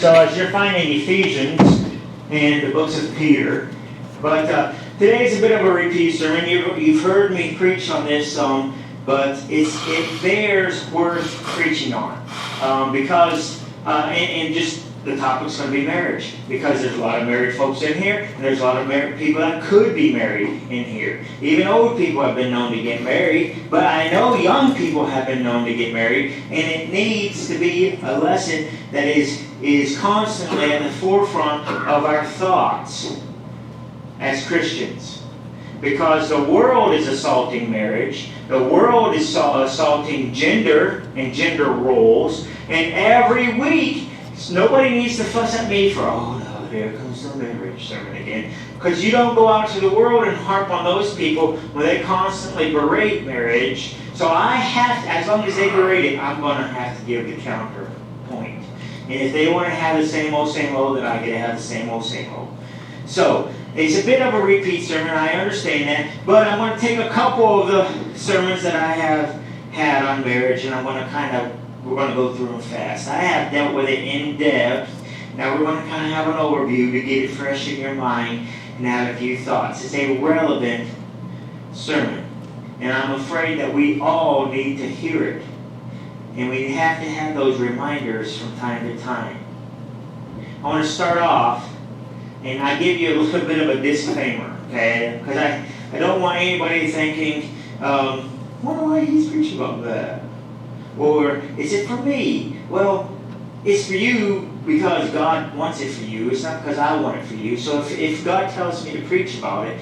So as you're finding Ephesians and the books of Peter, but today's a bit of a repeat sermon. You've heard me preach on this, but it bears worth preaching on because and just the topic's going to be marriage, because there's a lot of married folks in here, and there's a lot of married people that could be married in here. Even old people have been known to get married, but I know young people have been known to get married, and it needs to be a lesson that is constantly at the forefront of our thoughts as Christians. Because the world is assaulting marriage, the world is assaulting gender and gender roles, and every week, nobody needs to fuss at me for, oh no, here comes the marriage sermon again. Because you don't go out to the world and harp on those people when they constantly berate marriage. So I have to, as long as they berate it, I'm going to have to give the counterpoint. And if they want to have the same old, then I get to have the same old. So it's a bit of a repeat sermon, I understand that. But I'm going to take a couple of the sermons that I have had on marriage, and I'm going to we're going to go through them fast. I have dealt with it in depth. Now we're going to kind of have an overview to get it fresh in your mind and have a few thoughts. It's a relevant sermon. And I'm afraid that we all need to hear it. And we have to have those reminders from time to time. I want to start off, and I give you a little bit of a disclaimer, okay? Because I don't want anybody thinking, why he's preaching about that? Or, is it for me? Well, it's for you because God wants it for you. It's not because I want it for you. So if God tells me to preach about it,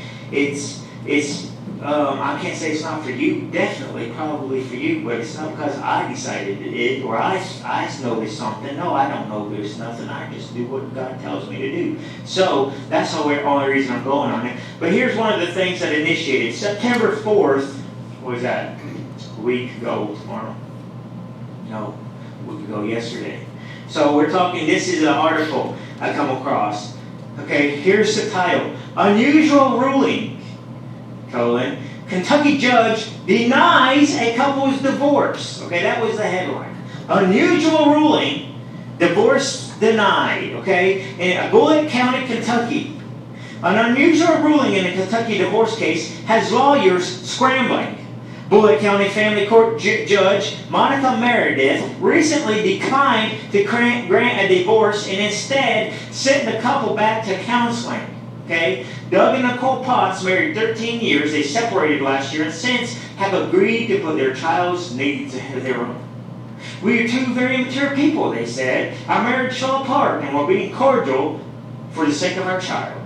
I can't say it's not for you. Definitely, probably for you. But it's not because I decided it or I noticed something. No, I don't notice nothing. I just do what God tells me to do. So that's the only reason I'm going on it. But here's one of the things that initiated. September 4th, what was that? A week ago tomorrow. No, a week ago yesterday. So we're talking, this is an article I come across. Okay, here's the title. Unusual ruling, Kentucky judge denies a couple's divorce. Okay, that was the headline. Unusual ruling, divorce denied. Okay, in Bullitt County, Kentucky. An unusual ruling in a Kentucky divorce case has lawyers scrambling. Bullitt County Family Court Judge Monica Meredith recently declined to grant a divorce and instead sent the couple back to counseling. Okay? Doug and Nicole Potts married 13 years. They separated last year and since have agreed to put their child's needs ahead of their own. We are two very mature people, they said. Our marriage fell apart and we're being cordial for the sake of our child.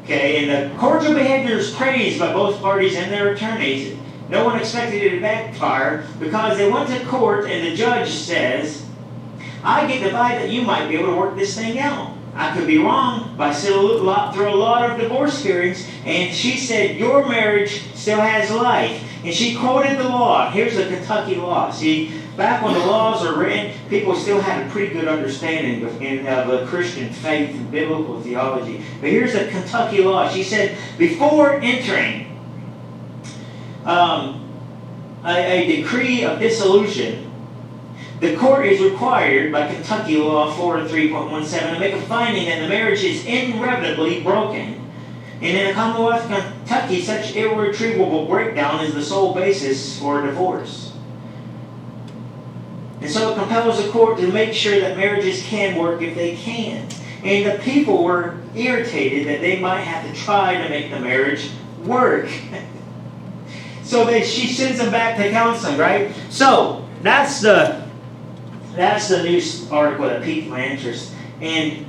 Okay? And the cordial behavior is praised by both parties and their attorneys. No one expected it to backfire because they went to court and the judge says, I get the vibe that you might be able to work this thing out. I could be wrong, but I still through a lot of divorce hearings, and she said, your marriage still has life. And she quoted the law. Here's the Kentucky law. See, back when the laws were written, people still had a pretty good understanding of Christian faith and biblical theology. But here's the Kentucky law. She said, before entering a decree of dissolution, the court is required by Kentucky Law 403.17 to make a finding that the marriage is irrevocably broken. And in the Commonwealth of Kentucky, such irretrievable breakdown is the sole basis for divorce. And so it compels the court to make sure that marriages can work if they can. And the people were irritated that they might have to try to make the marriage work. So she sends them back to counseling, right? So that's the news article that piqued my interest, and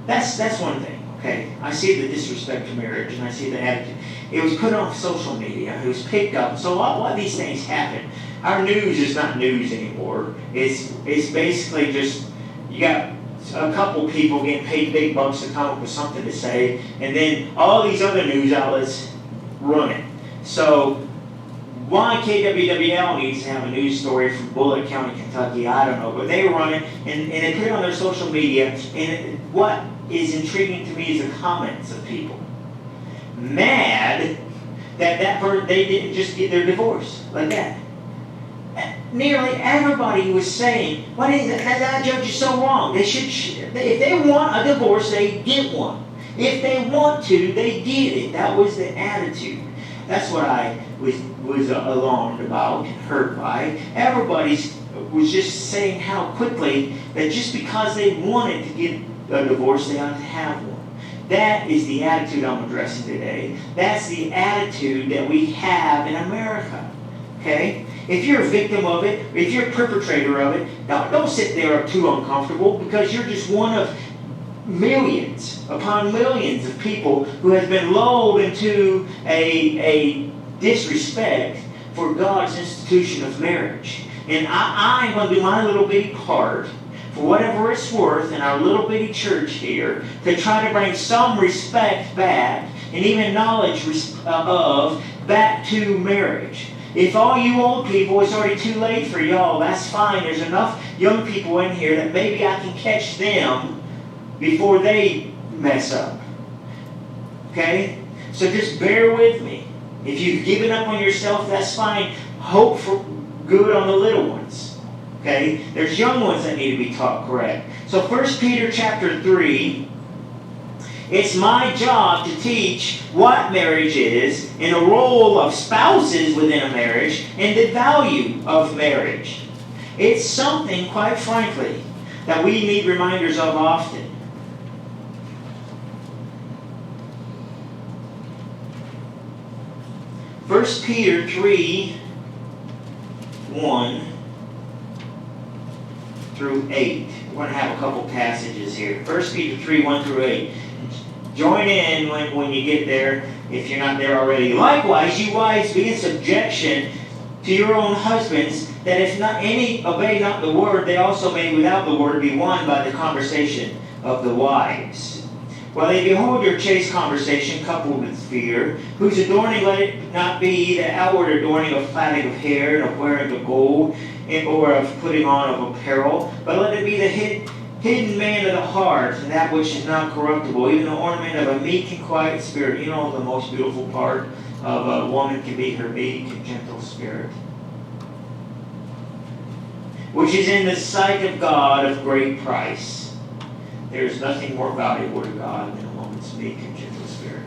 that's one thing. Okay, I see the disrespect to marriage, and I see the attitude. It was put on social media. It was picked up. So a lot of these things happen. Our news is not news anymore. It's basically just you got a couple people getting paid big bucks to come up with something to say, and then all these other news outlets run it. So why KWWL needs to have a news story from Bullitt County, Kentucky, I don't know, but they run it and they put it on their social media, and what is intriguing to me is the comments of people. Mad that they didn't just get their divorce like that. nearly everybody was saying, "Why didn't that judge is so wrong? They should, if they want a divorce, they get one. If they want to, they get it." That was the attitude. That's what I was alarmed about and hurt by. Everybody was just saying how quickly that just because they wanted to get a divorce, they ought to have one. That is the attitude I'm addressing today. That's the attitude that we have in America. Okay? If you're a victim of it, if you're a perpetrator of it, don't sit there too uncomfortable, because you're just one of millions upon millions of people who has been lulled into a disrespect for God's institution of marriage. And I'm going to do my little bitty part, for whatever it's worth, in our little bitty church here, to try to bring some respect back, and even knowledge of back to marriage. If all you old people, it's already too late for y'all, that's fine. There's enough young people in here that maybe I can catch them before they mess up. Okay? So just bear with me. If you've given up on yourself, that's fine. Hope for good on the little ones. Okay? There's young ones that need to be taught correct. So 1 Peter chapter 3, it's my job to teach what marriage is, and the role of spouses within a marriage, and the value of marriage. It's something, quite frankly, that we need reminders of often. First Peter 3, 1 through 8. We're going to have a couple passages here. 1 Peter 3, 1 through 8. Join in when you get there, if you're not there already. Likewise, you wives, be in subjection to your own husbands, that if not any obey not the word, they also may without the word be won by the conversation of the wives. While they behold your chaste conversation coupled with fear, whose adorning let it not be the outward adorning of plaiting of hair and of wearing of gold, or of putting on of apparel, but let it be the hidden man of the heart, and that which is not corruptible, even the ornament of a meek and quiet spirit. You know, the most beautiful part of a woman can be her meek and gentle spirit, which is in the sight of God of great price. There is nothing more valuable to God than a woman's meek and gentle spirit.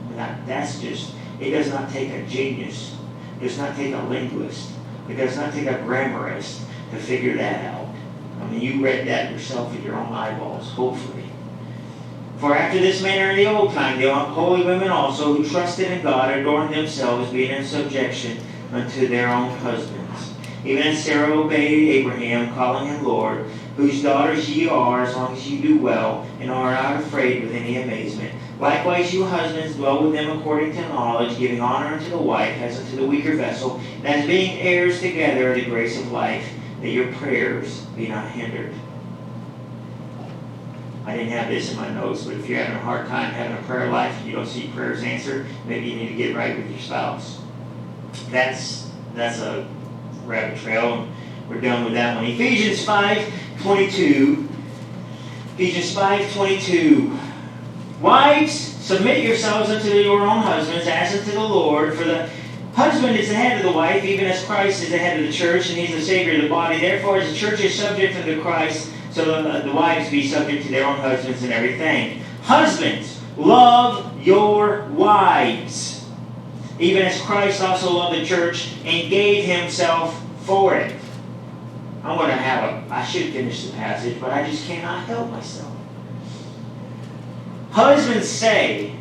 And that's just, it does not take a genius. It does not take a linguist. It does not take a grammarist to figure that out. I mean, you read that yourself with your own eyeballs, hopefully. For after this manner in the old time, the holy women also, who trusted in God, adorned themselves, being in subjection unto their own husbands. Even as Sarah obeyed Abraham, calling him Lord, whose daughters ye are, as long as ye do well, and are not afraid with any amazement. Likewise, you husbands, dwell with them according to knowledge, giving honor unto the wife as unto the weaker vessel, and as being heirs together of the grace of life, that your prayers be not hindered. I didn't have this in my notes, but if you're having a hard time having a prayer life and you don't see prayers answered, maybe you need to get right with your spouse. That's a rabbit trail. We're done with that one. Ephesians 5:22. Ephesians 5:22. Wives, submit yourselves unto your own husbands as unto the Lord, for the husband is the head of the wife, even as Christ is the head of the church, and he's the Savior of the body. Therefore, as the church is subject unto Christ, so the wives be subject to their own husbands in everything. Husbands, love your wives, even as Christ also loved the church and gave himself for it. I should finish the passage, but I just cannot help myself. Husbands say,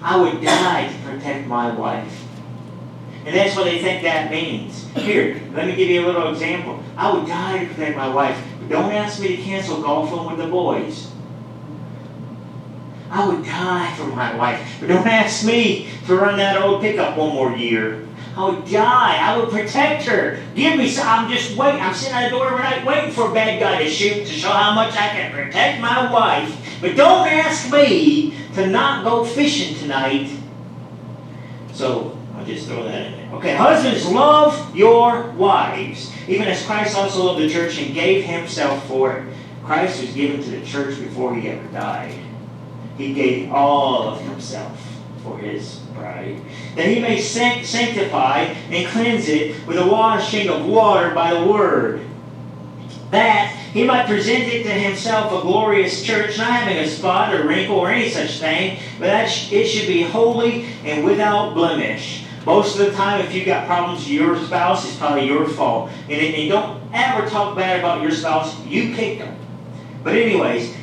I would die to protect my wife. And that's what they think that means. Here, let me give you a little example. I would die to protect my wife, but don't ask me to cancel golf with the boys. I would die for my wife, but don't ask me to run that old pickup one more year. I would die. I would protect her. Give me some. I'm just waiting. I'm sitting at the door every night waiting for a bad guy to shoot to show how much I can protect my wife. But don't ask me to not go fishing tonight. So I'll just throw that in there. Okay, husbands, love your wives, even as Christ also loved the church and gave himself for it. Christ was given to the church before he ever died. He gave all of himself. for his bride, that he may sanctify and cleanse it with the washing of water by the word, that he might present it to himself a glorious church, not having a spot or wrinkle or any such thing, but that it should be holy and without blemish. Most of the time, if you've got problems with your spouse, it's probably your fault. And don't ever talk bad about your spouse. You picked them. But anyways,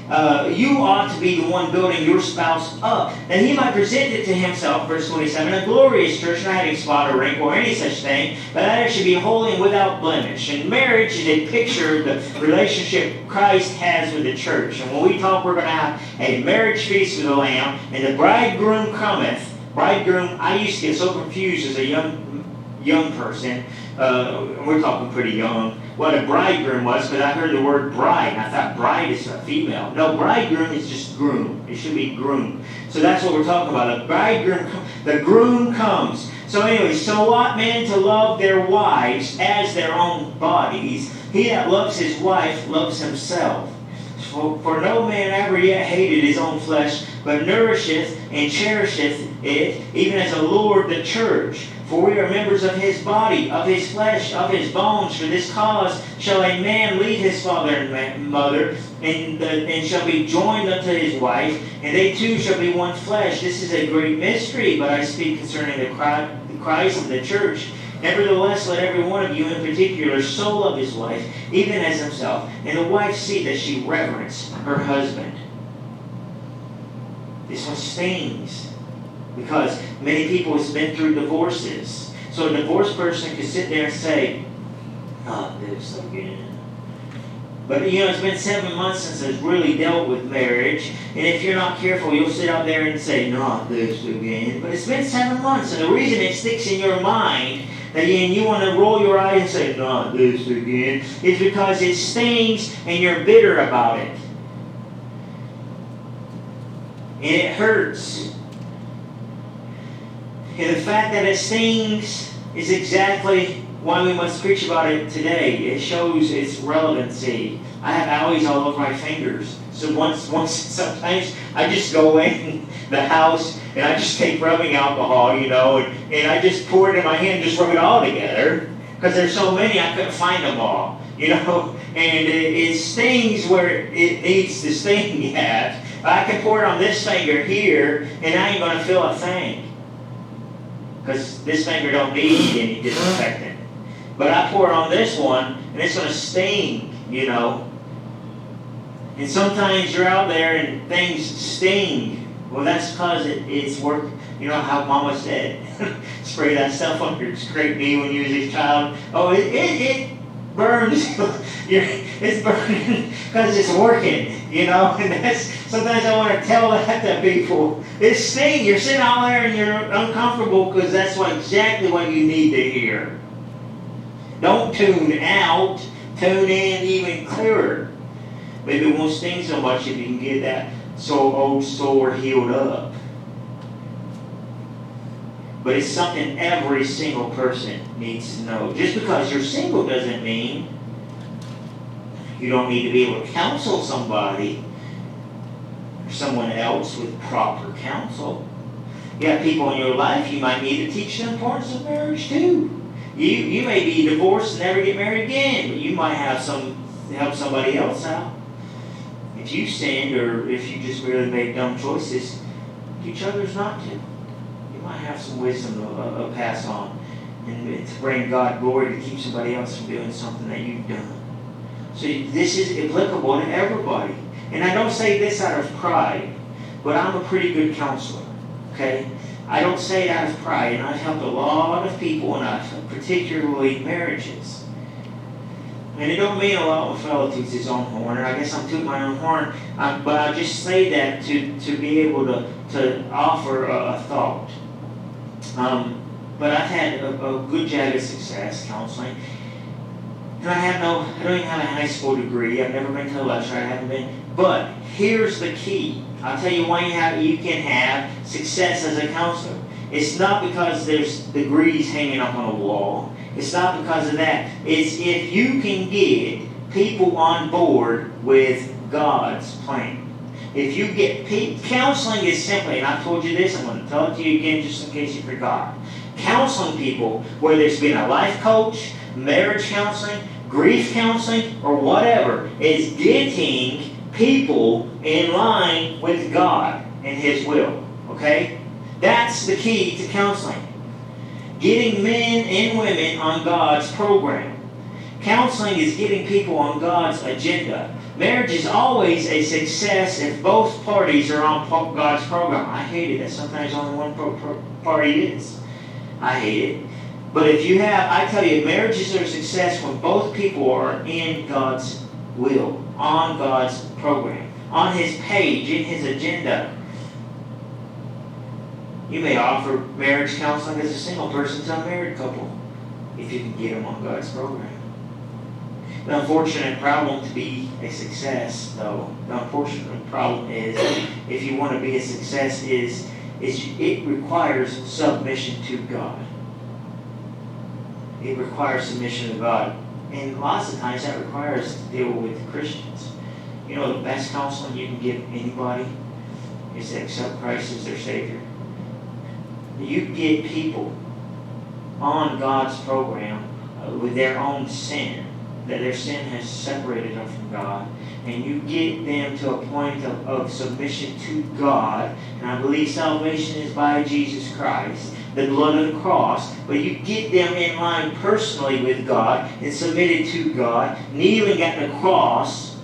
you ought to be the one building your spouse up, that he might present it to himself, verse 27, a glorious church, not having spot or wrinkle or any such thing, but that it should be holy and without blemish. And marriage is a picture of the relationship Christ has with the church. And when we talk, we're going to have a marriage feast with the Lamb, and the bridegroom cometh. Bridegroom, I used to get so confused as a young person. We're talking pretty young. What a bridegroom was, but I heard the word bride, and I thought bride is a female. No, bridegroom is just groom. It should be groom. So that's what we're talking about. The bridegroom, the groom comes. So anyway, so ought men to love their wives as their own bodies. He that loves his wife loves himself. For no man ever yet hated his own flesh, but nourisheth and cherisheth it, even as the Lord the church. For we are members of his body, of his flesh, of his bones. For this cause shall a man leave his father and mother, and shall be joined unto his wife, and they two shall be one flesh. This is a great mystery, but I speak concerning the Christ and the church. Nevertheless, let every one of you in particular so love his wife, even as himself, and the wife see that she reverence her husband. This one stings, because many people have been through divorces. So a divorced person could sit there and say, "Not this again." But it's been 7 months since I've really dealt with marriage. And if you're not careful, you'll sit out there and say, "Not this again." But it's been 7 months. And the reason it sticks in your mind, and you want to roll your eyes and say, "Not this again," is because it stings and you're bitter about it. And it hurts. And the fact that it stings is exactly why we must preach about it today. It shows its relevancy. I have allergies all over my fingers. So sometimes I just go in the house and I just take rubbing alcohol, and I just pour it in my hand and just rub it all together. Because there's so many, I couldn't find them all, And it stings where it needs to sting at. I can pour it on this finger here, and I ain't going to feel a thing. Because this finger don't need any disinfectant. But I pour it on this one, and it's going to sting, And sometimes you're out there and things sting. Well, that's because it's worked. You know how Mama said, spray that stuff on your scrape knee when you was a child. Oh, it burns. It's burning because it's working, And that's sometimes I want to tell that to people. It stings. You're sitting out there and you're uncomfortable because that's exactly what you need to hear. Don't tune out. Tune in even clearer. Maybe it won't sting so much if you can get that old sore healed up. But it's something every single person needs to know. Just because you're single doesn't mean you don't need to be able to counsel somebody or someone else with proper counsel. You have people in your life, you might need to teach the importance of marriage too. You may be divorced and never get married again, but you might have help somebody else out. If you sinned or if you just really made dumb choices, teach others not to. You might have some wisdom to pass on and to bring God glory to keep somebody else from doing something that you've done. So this is applicable to everybody. And I don't say this out of pride, but I'm a pretty good counselor. Okay? I don't say it out of pride, and I've helped a lot of people, and particularly marriages. And it don't mean a lot when a fellow toots his own horn, and I guess I'm tooting my own horn, but I just say that to be able to offer a thought. But I've had a good jag of success counseling. And I don't even have a high school degree. I've never been to a lecture. I haven't been. But here's the key. I'll tell you why you can have success as a counselor. It's not because there's degrees hanging up on a wall. It's not because of that. It's if you can get people on board with God's plan. If you get counseling is simply, and I've told you this, I'm going to tell it to you again just in case you forgot. Counseling people, whether it's been a life coach, marriage counseling, grief counseling, or whatever, is getting people in line with God and His will. Okay? That's the key to counseling. Getting men and women on God's program. Counseling is getting people on God's agenda. Marriage is always a success if both parties are on God's program. I hate it that sometimes only one party is. I hate it. But if you have, I tell you, marriages are a success when both people are in God's will, on God's program, on His page, in His agenda. You may offer marriage counseling as a single person to a married couple if you can get them on God's program. The unfortunate problem to be a success, though, the unfortunate problem is, if you want to be a success, is it requires submission to God. It requires submission to God. And lots of times that requires to deal with Christians. You know, the best counseling you can give anybody is to accept Christ as their Savior. You get people on God's program with their own sin, that their sin has separated them from God, and you get them to a point of submission to God. And I believe salvation is by Jesus Christ, the blood of the cross, but you get them in line personally with God and submitted to God, kneeling at the cross.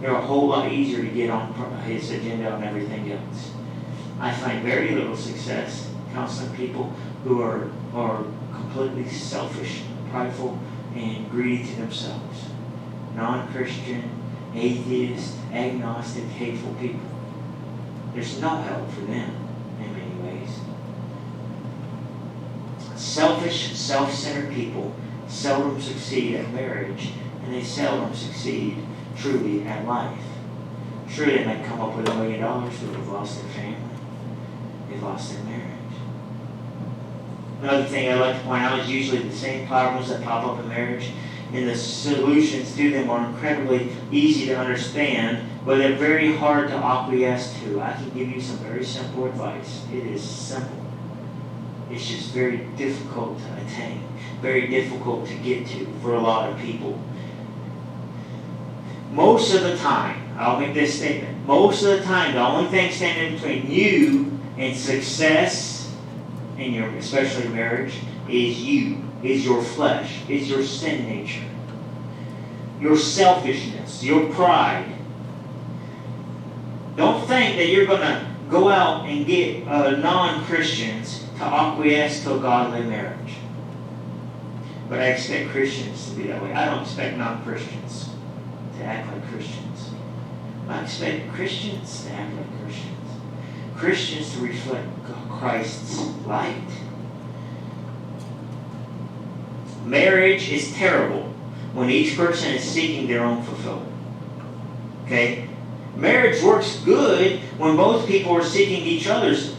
They're a whole lot easier to get on His agenda and everything else. I find very little success counseling people who are completely selfish, prideful, and greedy to themselves. Non-Christian, atheist, agnostic, hateful people. There's no help for them in many ways. Selfish, self-centered people seldom succeed at marriage, and they seldom succeed truly at life. Sure, they might come up with $1 million, but they've lost their family. They've lost their marriage. Another thing I'd like to point out is usually the same problems that pop up in marriage, and the solutions to them are incredibly easy to understand, but they're very hard to acquiesce to. I can give you some very simple advice. It is simple. It's just very difficult to attain, very difficult to get to for a lot of people. Most of the time, I'll make this statement, most of the time the only thing standing between you and success in your, especially marriage, is you, is your flesh, is your sin nature, your selfishness, your pride. Don't think that you're going to go out and get non-Christians to acquiesce to a godly marriage. But I expect Christians to be that way. I don't expect non-Christians to act like Christians. I expect Christians to act like Christians. Christians to reflect Christ's light. Marriage is terrible when each person is seeking their own fulfillment. Okay? Marriage works good when both people are seeking each other's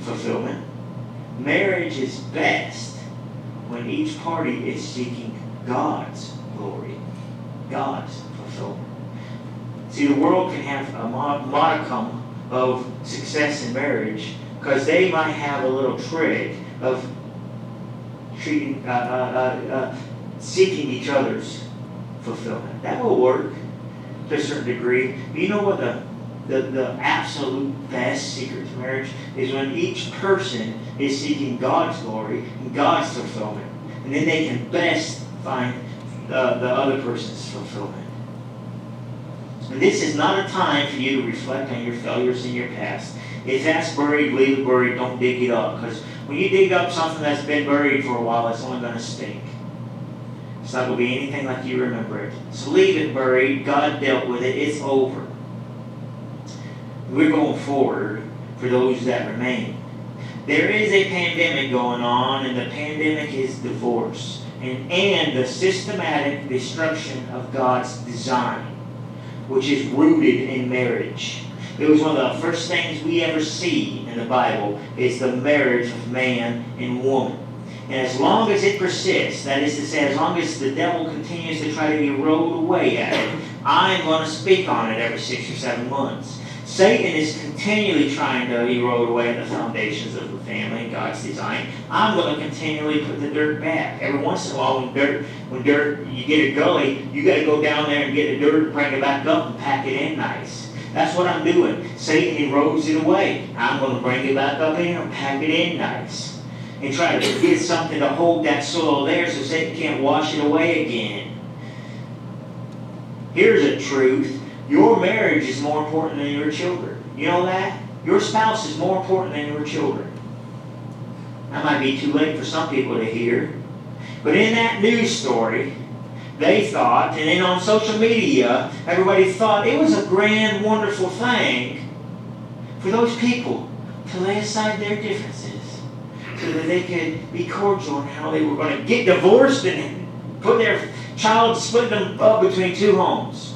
fulfillment. Marriage is best when each party is seeking God's glory, God's fulfillment. See, the world can have a modicum of success in marriage because they might have a little trick of treating, seeking each other's fulfillment. That will work to a certain degree. But you know what the absolute best secret to marriage is? When each person is seeking God's glory and God's fulfillment, and then they can best find the other person's fulfillment. And this is not a time for you to reflect on your failures in your past. If that's buried, leave it buried. Don't dig it up. Because when you dig up something that's been buried for a while, it's only going to stink. It's not going to be anything like you remember it. So leave it buried. God dealt with it. It's over. We're going forward for those that remain. There is a pandemic going on, and the pandemic is divorce and the systematic destruction of God's design, which is rooted in marriage. It was one of the first things we ever see in the Bible is the marriage of man and woman. And as long as it persists, that is to say, as long as the devil continues to try to erode away at it, I'm going to speak on it every 6 or 7 months. Satan is continually trying to erode away the foundations of the family and God's design. I'm going to continually put the dirt back. Every once in a while, when dirt, you get a gully, you got to go down there and get the dirt, bring it back up, and pack it in nice. That's what I'm doing. Satan erodes it away. I'm going to bring it back up in and pack it in nice, and try to get something to hold that soil there so Satan can't wash it away again. Here's a truth. Your marriage is more important than your children. You know that? Your spouse is more important than your children. That might be too late for some people to hear. But in that news story, they thought, and then on social media, everybody thought it was a grand, wonderful thing for those people to lay aside their differences so that they could be cordial in how they were going to get divorced and put their child, split them up between 2 homes.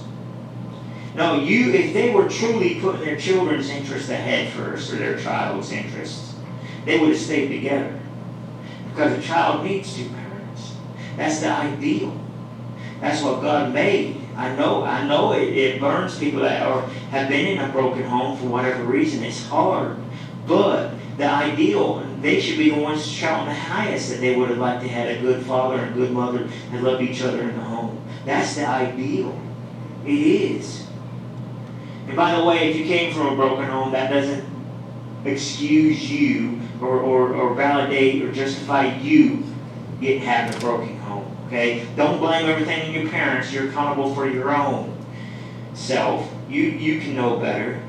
No, if they were truly putting their children's interest ahead first, or their child's interests, they would have stayed together. Because a child needs 2 parents. That's the ideal. That's what God made. I know it burns people that have been in a broken home for whatever reason. It's hard. But the ideal, they should be the ones shouting the highest that they would have liked to have a good father and a good mother that loved each other in the home. That's the ideal. It is. And by the way, if you came from a broken home, that doesn't excuse you or validate or justify you having a broken home. Okay? Don't blame everything on your parents. You're accountable for your own self. You can know better.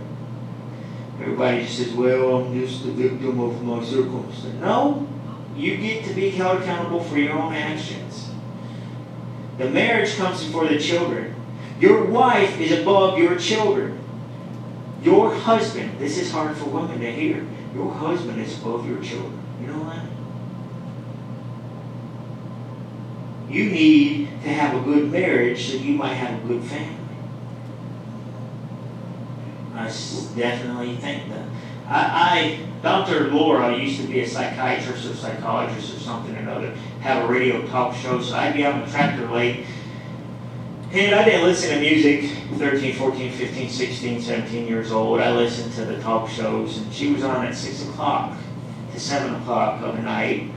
Everybody just says, well, I'm just the victim of my circumstance. No, you get to be held accountable for your own actions. The marriage comes before the children. Your wife is above your children. Your husband, this is hard for women to hear, your husband is above your children. You know that? You need to have a good marriage so you might have a good family. I definitely think that. Dr. Laura used to be a psychiatrist or psychologist or something or another, have a radio talk show, so I'd be out on the tractor late. And I didn't listen to music 13, 14, 15, 16, 17 years old. I listened to the talk shows, and she was on at 6 o'clock to 7 o'clock of the night.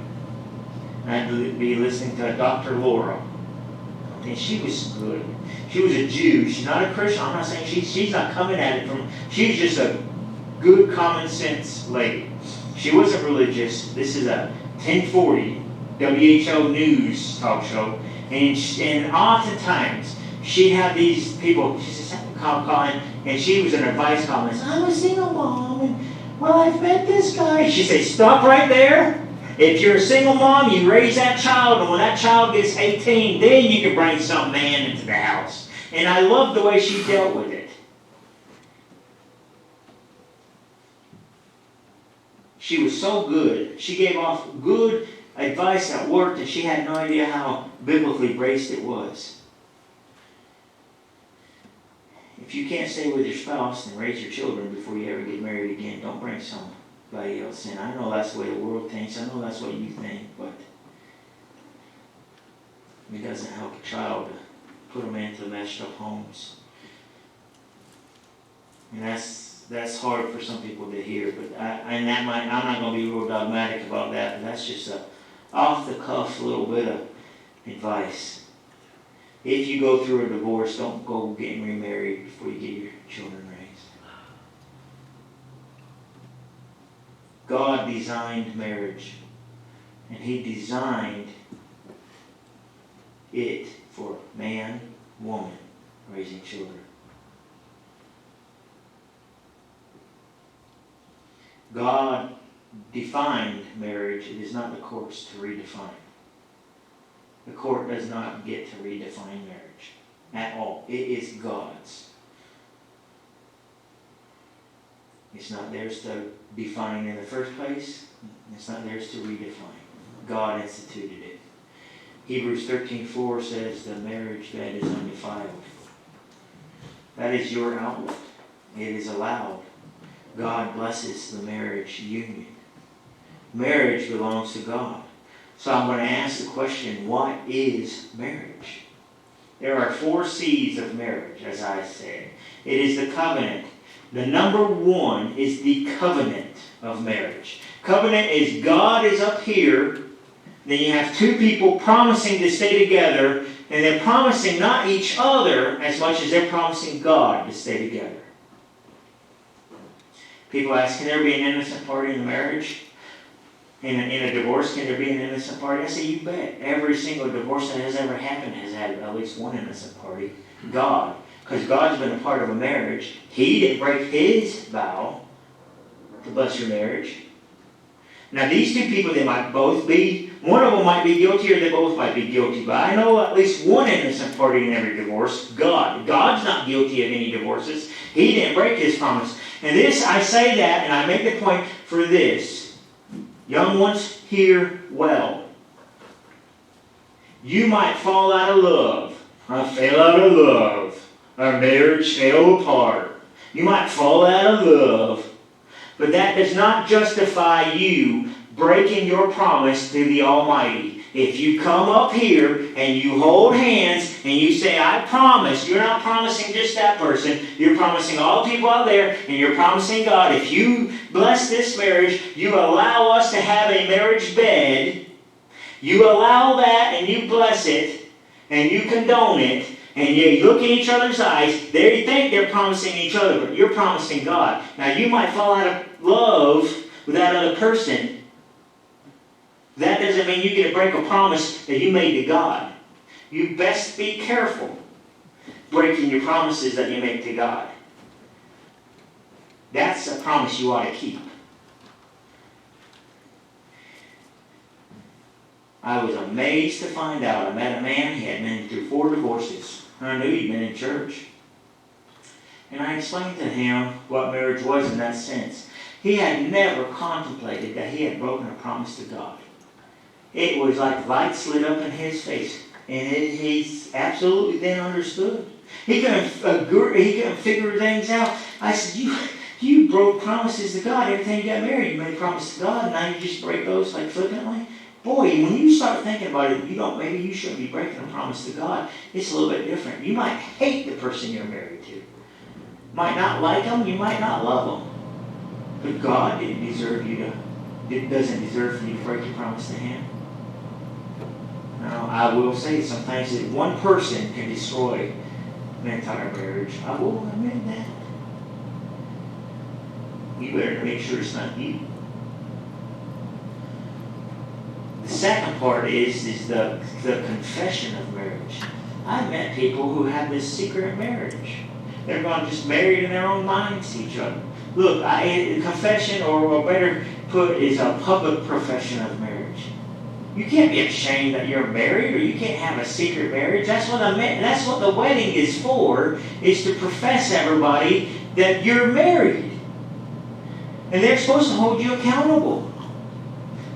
And I'd be listening to Dr. Laura. And she was good. She was a Jew. She's not a Christian. I'm not saying she's not coming at it from... She's just a good common sense lady. She wasn't religious. This is a 1040 WHO News talk show. And oftentimes... she'd have these people, she said, calling, and she was an advice column. I'm a single mom, and well, I've met this guy. She'd say, stop right there. If you're a single mom, you raise that child, and when that child gets 18, then you can bring some man into the house. And I love the way she dealt with it. She was so good. She gave off good advice that worked, and she had no idea how biblically based it was. If you can't stay with your spouse and raise your children before you ever get married again, don't bring somebody else in. I know that's the way the world thinks. I know that's what you think, but it doesn't help a child to put them into messed up homes. And that's hard for some people to hear, but I'm not going to be real dogmatic about that, but that's just a off-the-cuff little bit of advice. If you go through a divorce, don't go getting remarried before you get your children raised. God designed marriage, and He designed it for man, woman, raising children. God defined marriage. It is not the courts to redefine. The court does not get to redefine marriage at all. It is God's. It's not theirs to define in the first place. It's not theirs to redefine. God instituted it. Hebrews 13:4 says the marriage bed is undefiled. That is your outlet. It is allowed. God blesses the marriage union. Marriage belongs to God. So I'm going to ask the question, what is marriage? There are 4 C's of marriage, as I said. It is the covenant. The number 1 is the covenant of marriage. Covenant is God is up here. Then you have 2 people promising to stay together. And they're promising not each other as much as they're promising God to stay together. People ask, can there be an innocent party in a marriage? In a divorce, can there be an innocent party? I say, you bet. Every single divorce that has ever happened has had at least one innocent party. God. Because God's been a part of a marriage. He didn't break His vow to bless your marriage. Now these 2 people, they might both be, one of them might be guilty or they both might be guilty. But I know at least one innocent party in every divorce. God. God's not guilty of any divorces. He didn't break His promise. And this, I say that and I make the point for this. Young ones, hear well. You might fall out of love. I fell out of love. Our marriage fell apart. You might fall out of love. But that does not justify you breaking your promise to the Almighty. If you come up here and you hold hands and you say, I promise, you're not promising just that person. You're promising all the people out there and you're promising God, if you bless this marriage, you allow us to have a marriage bed. You allow that and you bless it and you condone it. And you look in each other's eyes, they think they're promising each other, but you're promising God. Now you might fall out of love with that other person. That doesn't mean you get to break a promise that you made to God. You best be careful breaking your promises that you make to God. That's a promise you ought to keep. I was amazed to find out I met a man, he had been through 4 divorces. I knew he'd been in church. And I explained to him what marriage was in that sense. He had never contemplated that he had broken a promise to God. It was like lights lit up in his face. And he's absolutely then understood. He couldn't figure things out. I said, you broke promises to God. Every time you got married, you made a promise to God. And now you just break those like flippantly. Boy, when you start thinking about it, maybe you shouldn't be breaking a promise to God. It's a little bit different. You might hate the person you're married to. Might not like them, you might not love them. But God doesn't deserve for you to break your promise to Him. Now, I will say sometimes that one person can destroy an entire marriage. I will admit that. You better make sure it's not you. The second part is the confession of marriage. I've met people who have this secret marriage. They're going to just married in their own minds to each other. Look, confession, or better put, is a public profession of marriage. You can't be ashamed that you're married, or you can't have a secret marriage. That's what the wedding is for, is to profess everybody that you're married. And they're supposed to hold you accountable.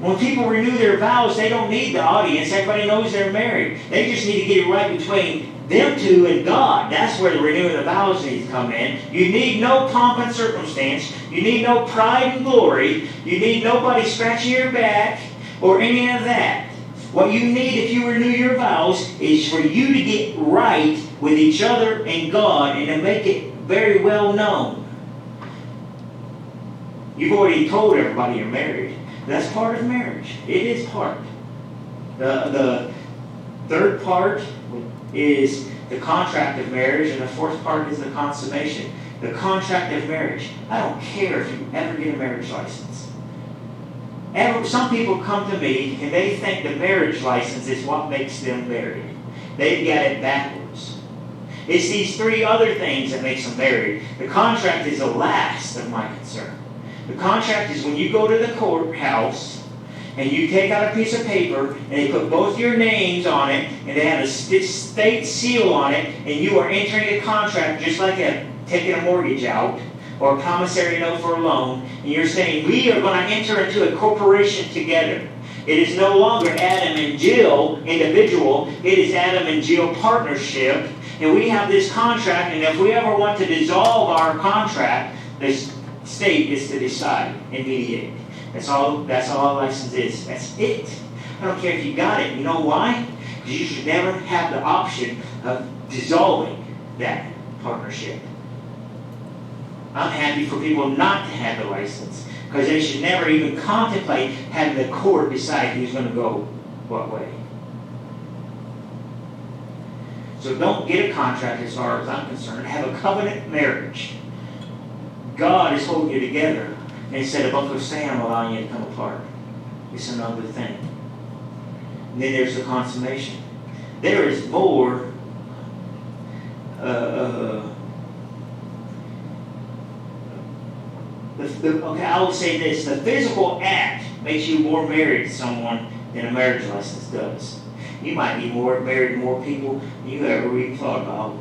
When people renew their vows, they don't need the audience. Everybody knows they're married. They just need to get it right between them two and God. That's where the renewing the vows needs to come in. You need no pomp and circumstance. You need no pride and glory. You need nobody scratching your back or any of that. What you need if you renew your vows is for you to get right with each other and God and to make it very well known. You've already told everybody you're married. That's part of marriage. It is part. The third part is the contract of marriage, and the fourth part is the consummation. The contract of marriage. I don't care if you ever get a marriage license. Some people come to me and they think the marriage license is what makes them married. They've got it backwards. It's these 3 other things that makes them married. The contract is the last of my concern. The contract is when you go to the courthouse and you take out a piece of paper and they put both your names on it and they have a state seal on it, and you are entering a contract just like taking a mortgage out or a promissory note for a loan, and you're saying we are going to enter into a corporation together. It is no longer Adam and Jill individual. It is Adam and Jill partnership, and we have this contract, and if we ever want to dissolve our contract, this state is to decide and mediate. That's all a license is. That's it. I don't care if you got it. You know why? Because You should never have the option of dissolving that partnership. I'm happy for people not to have the license, because they should never even contemplate having the court decide who's going to go what way. So don't get a contract, as far as I'm concerned. Have a covenant marriage. God is holding you together instead of Uncle Sam allowing you to come apart. It's another thing. And then there's the consummation. There is more okay, I will say this. The physical act makes you more married to someone than a marriage license does. You might be married to more people than you ever even thought about.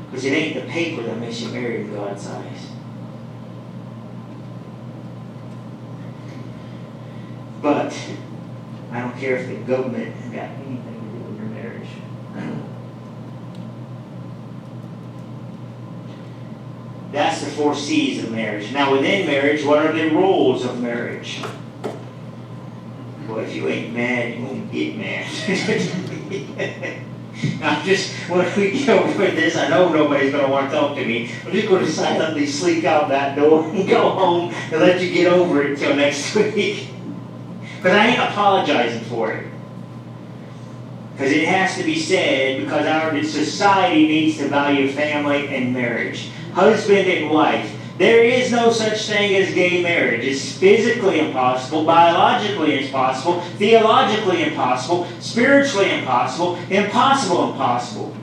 Because it ain't the paper that makes you married in God's eyes. But I don't care if the government has got anything to do with your marriage. That's the 4 C's of marriage. Now within marriage, what are the rules of marriage? Well, if you ain't mad, you won't get mad. I'm just, when we get over this, I know nobody's going to want to talk to me. I'm just going to silently sneak out that door and go home and let you get over it until next week. But I ain't apologizing for it. Because it has to be said, because our society needs to value family and marriage. Husband and wife. There is no such thing as gay marriage. It's physically impossible, biologically impossible, theologically impossible, spiritually impossible, impossible.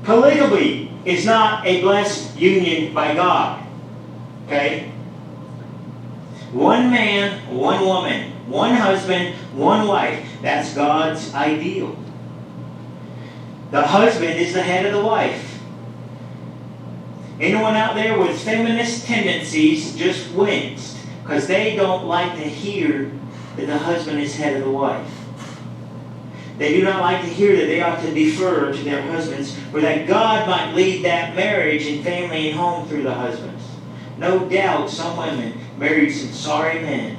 Polygamy is not a blessed union by God. Okay? One man, one woman, one husband, one wife. That's God's ideal. The husband is the head of the wife. Anyone out there with feminist tendencies just winced because they don't like to hear that the husband is head of the wife. They do not like to hear that they ought to defer to their husbands, or that God might lead that marriage and family and home through the husbands. No doubt some women married some sorry men.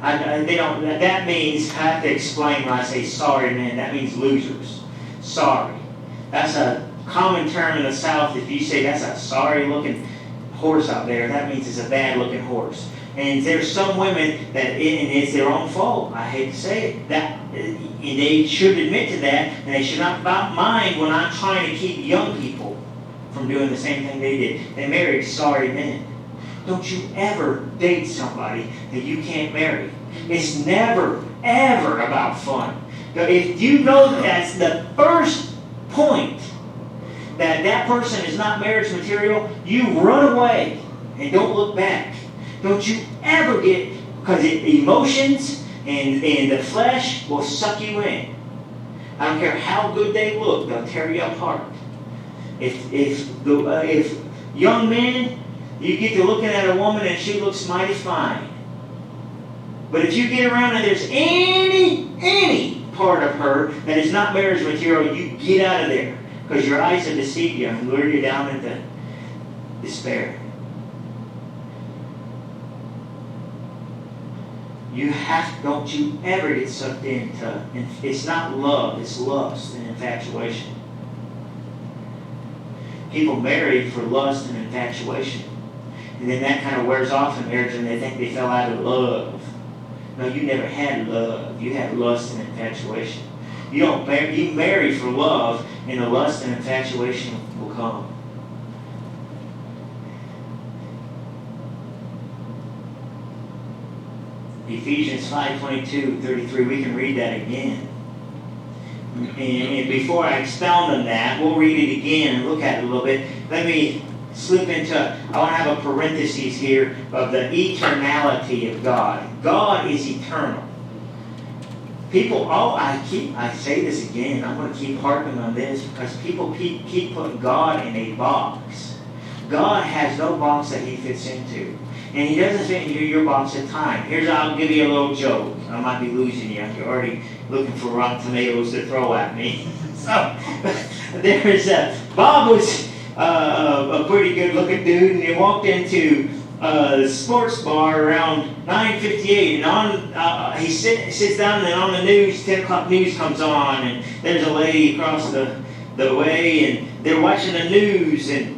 That means, I have to explain when I say sorry men, that means losers. Sorry. That's a common term in the South. If you say that's a sorry looking horse out there, that means it's a bad looking horse. And there's some women that, and it's their own fault, I hate to say it, that and they should admit to that, and they should not mind when I'm trying to keep young people from doing the same thing they did. They married sorry men. Don't you ever date somebody that you can't marry. It's never, ever about fun. If you know that that's the first point, that person is not marriage material, you run away and don't look back. Don't you ever get, because emotions and the flesh will suck you in. I don't care how good they look, they'll tear you apart. If young men, you get to looking at a woman and she looks mighty fine. But if you get around and there's any part of her that is not marriage material, you get out of there. Because your eyes have deceived you and lure you down into despair. Don't you ever get sucked into, it's not love, it's lust and infatuation. People marry for lust and infatuation. And then that kind of wears off in marriage and they think they fell out of love. No, you never had love. You had lust and infatuation. You marry for love, and the lust and infatuation will come. Ephesians 5:22-33, we can read that again. And before I expound on that, we'll read it again and look at it a little bit. Let me slip into, I want to have a parenthesis here of the eternality of God. God is eternal. People, I say this again, I'm going to keep harping on this because people keep putting God in a box. God has no box that He fits into. And He doesn't fit into your box at time. I'll give you a little joke. I might be losing you. You're already looking for rotten tomatoes to throw at me. Bob was a pretty good looking dude, and he walked into sports bar around 9:58, and he sits down, and on the news, 10 o'clock news comes on, and there's a lady across the way, and they're watching the news, and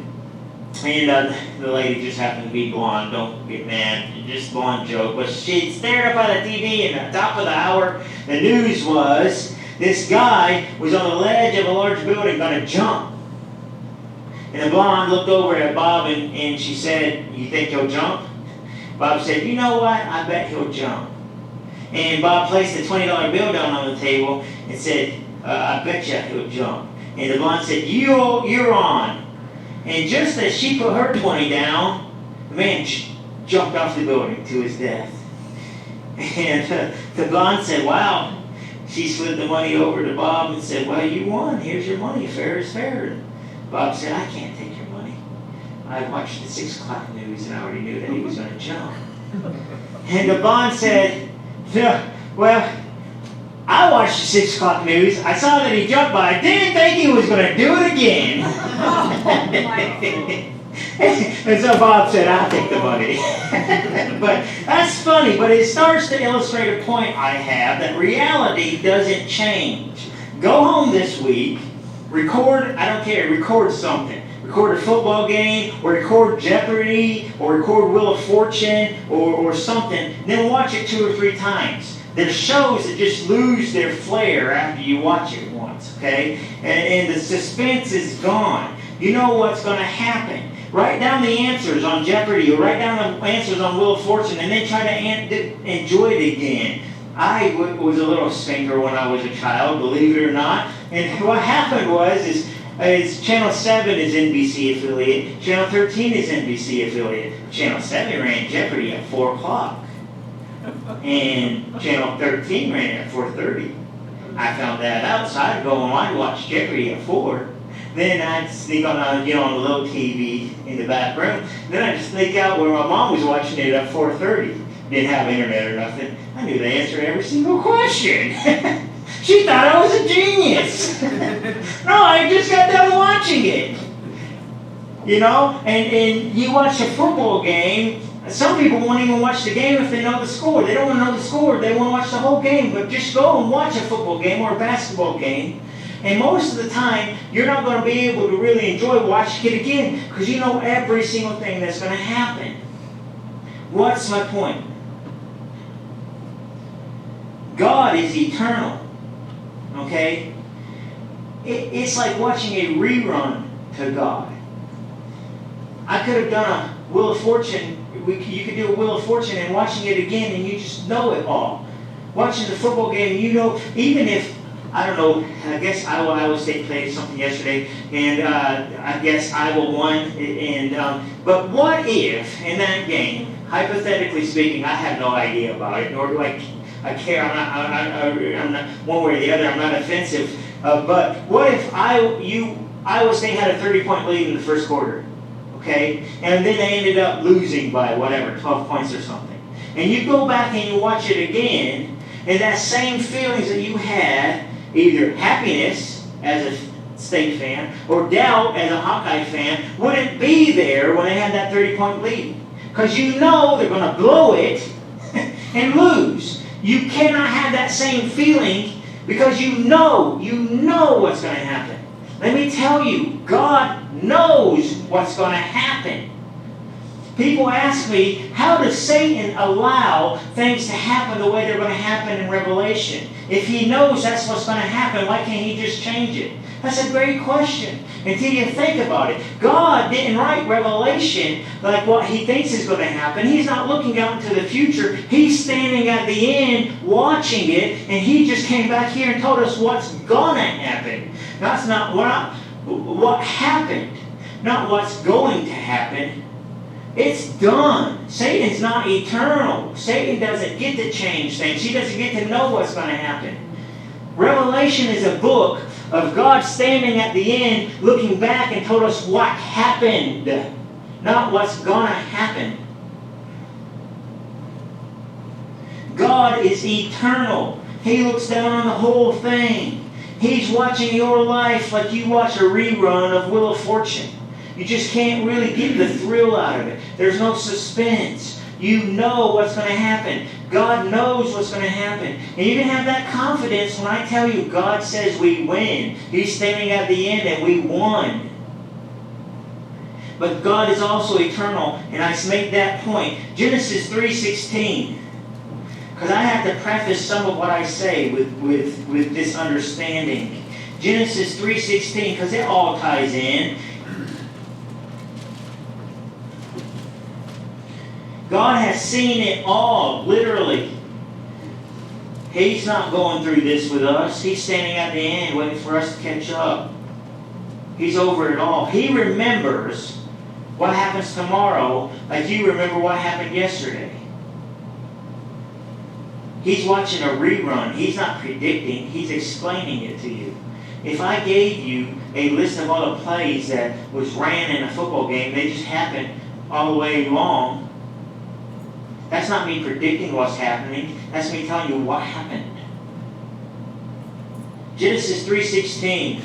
the lady just happened to be blonde. Don't get mad, just blonde joke. But she stared up at the TV, and at the top of the hour, the news was this guy was on the ledge of a large building going to jump. And the blonde looked over at Bob, and she said, "You think he'll jump?" Bob said, "You know what? I bet he'll jump." And Bob placed a $20 bill down on the table and said, "I bet you he'll jump." And the blonde said, "You're on." And just as she put her 20 down, the man jumped off the building to his death. And the blonde said, "Wow." She slid the money over to Bob and said, "Well, you won. Here's your money. Fair is fair." And Bob said, "I can't take your money. I watched the 6 o'clock news and I already knew that he was going to jump." And the blonde said, "Well, I watched the 6 o'clock news. I saw that he jumped, but I didn't think he was going to do it again." And so Bob said, "I'll take the money." But that's funny, but it starts to illustrate a point I have, that reality doesn't change. Go home this week, record, I don't care, record something. Record a football game, or record Jeopardy, or record Wheel of Fortune, or something. Then watch it 2 or 3 times. There's shows that just lose their flair after you watch it once, okay? And the suspense is gone. You know what's going to happen. Write down the answers on Jeopardy, or write down the answers on Wheel of Fortune, and then try to enjoy it again. I was a little stinker when I was a child, believe it or not. And what happened was, is Channel 7 is NBC affiliate, Channel 13 is NBC affiliate. Channel 7 ran Jeopardy at 4 o'clock. And Channel 13 ran at 4:30. I found that out, so I'd go and I'd watch Jeopardy at 4. Then I'd sneak on, on the little TV in the back room. Then I'd sneak out where my mom was watching it at 4:30. Didn't have internet or nothing. I knew the answer to every single question. She thought I was a genius. No, I just got done watching it. And you watch a football game. Some people won't even watch the game if they know the score. They don't want to know the score. They want to watch the whole game. But just go and watch a football game or a basketball game. And most of the time, you're not going to be able to really enjoy watching it again, because you know every single thing that's going to happen. What's my point? God is eternal. Okay? It's like watching a rerun to God. I could have done a Wheel of Fortune. You could do a Wheel of Fortune and watching it again, and you just know it all. Watching the football game, even if, I don't know, I guess Iowa State played something yesterday, and I guess Iowa won. But what if, in that game, hypothetically speaking, I have no idea about it, nor do I care. I'm not one way or the other. I'm not offensive. But what if Iowa State had a 30-point lead in the first quarter? Okay? And then they ended up losing by 12 points or something. And you go back and you watch it again, and that same feelings that you had, either happiness as a State fan or doubt as a Hawkeye fan, wouldn't be there when they had that 30-point lead. Because you know they're going to blow it and lose. You cannot have that same feeling because you know what's going to happen. Let me tell you, God knows what's going to happen. People ask me, how does Satan allow things to happen the way they're going to happen in Revelation? If he knows that's what's going to happen, why can't he just change it? That's a great question. Until you think about it. God didn't write Revelation like what he thinks is going to happen. He's not looking out into the future. He's standing at the end watching it, and he just came back here and told us what's going to happen. That's not what happened, not what's going to happen. It's done. Satan's not eternal. Satan doesn't get to change things. He doesn't get to know what's going to happen. Revelation is a book of God standing at the end, looking back and told us what happened, not what's going to happen. God is eternal. He looks down on the whole thing. He's watching your life like you watch a rerun of Wheel of Fortune. You just can't really get the thrill out of it. There's no suspense. You know what's going to happen. God knows what's going to happen. And you can have that confidence when I tell you God says we win. He's standing at the end and we won. But God is also eternal, and I make that point. Genesis 3:16. Because I have to preface some of what I say with this understanding. Genesis 3:16, because it all ties in. God has seen it all, literally. He's not going through this with us. He's standing at the end waiting for us to catch up. He's over it all. He remembers what happens tomorrow like you remember what happened yesterday. He's watching a rerun. He's not predicting. He's explaining it to you. If I gave you a list of all the plays that was ran in a football game, they just happened all the way along. That's not me predicting what's happening. That's me telling you what happened. Genesis 3:16.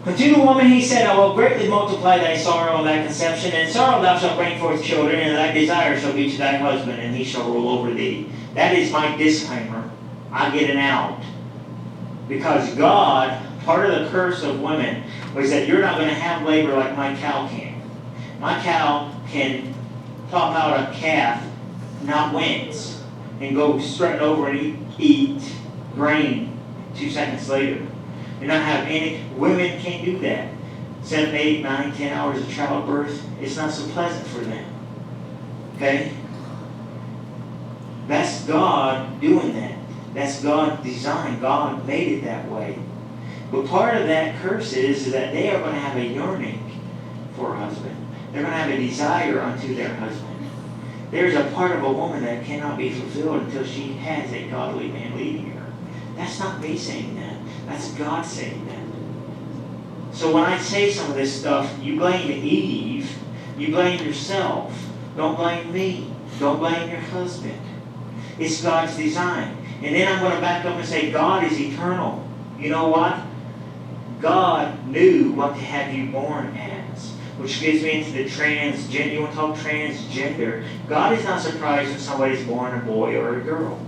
Unto the woman he said, I will greatly multiply thy sorrow and thy conception, and sorrow thou shalt bring forth children, and thy desire shall be to thy husband, and he shall rule over thee. That is my disclaimer. I get an out. Because God, part of the curse of women was that you're not going to have labor like my cow can. My cow can pop out a calf, not wince, and go strutting over and eat grain 2 seconds later. You not have any. Women can't do that. 7, 8, 9, 10 hours of childbirth. It's not so pleasant for them. Okay? That's God doing that. That's God's design. God made it that way. But part of that curse is that they are going to have a yearning for a husband. They're going to have a desire unto their husband. There's a part of a woman that cannot be fulfilled until she has a godly man leading her. That's not me saying that. That's God saying that. So when I say some of this stuff, you blame Eve. You blame yourself. Don't blame me. Don't blame your husband. It's God's design. And then I'm going to back up and say God is eternal. You know what? God knew what to have you born as. Which gets me into the transgender. You want to talk transgender? God is not surprised when somebody's born a boy or a girl.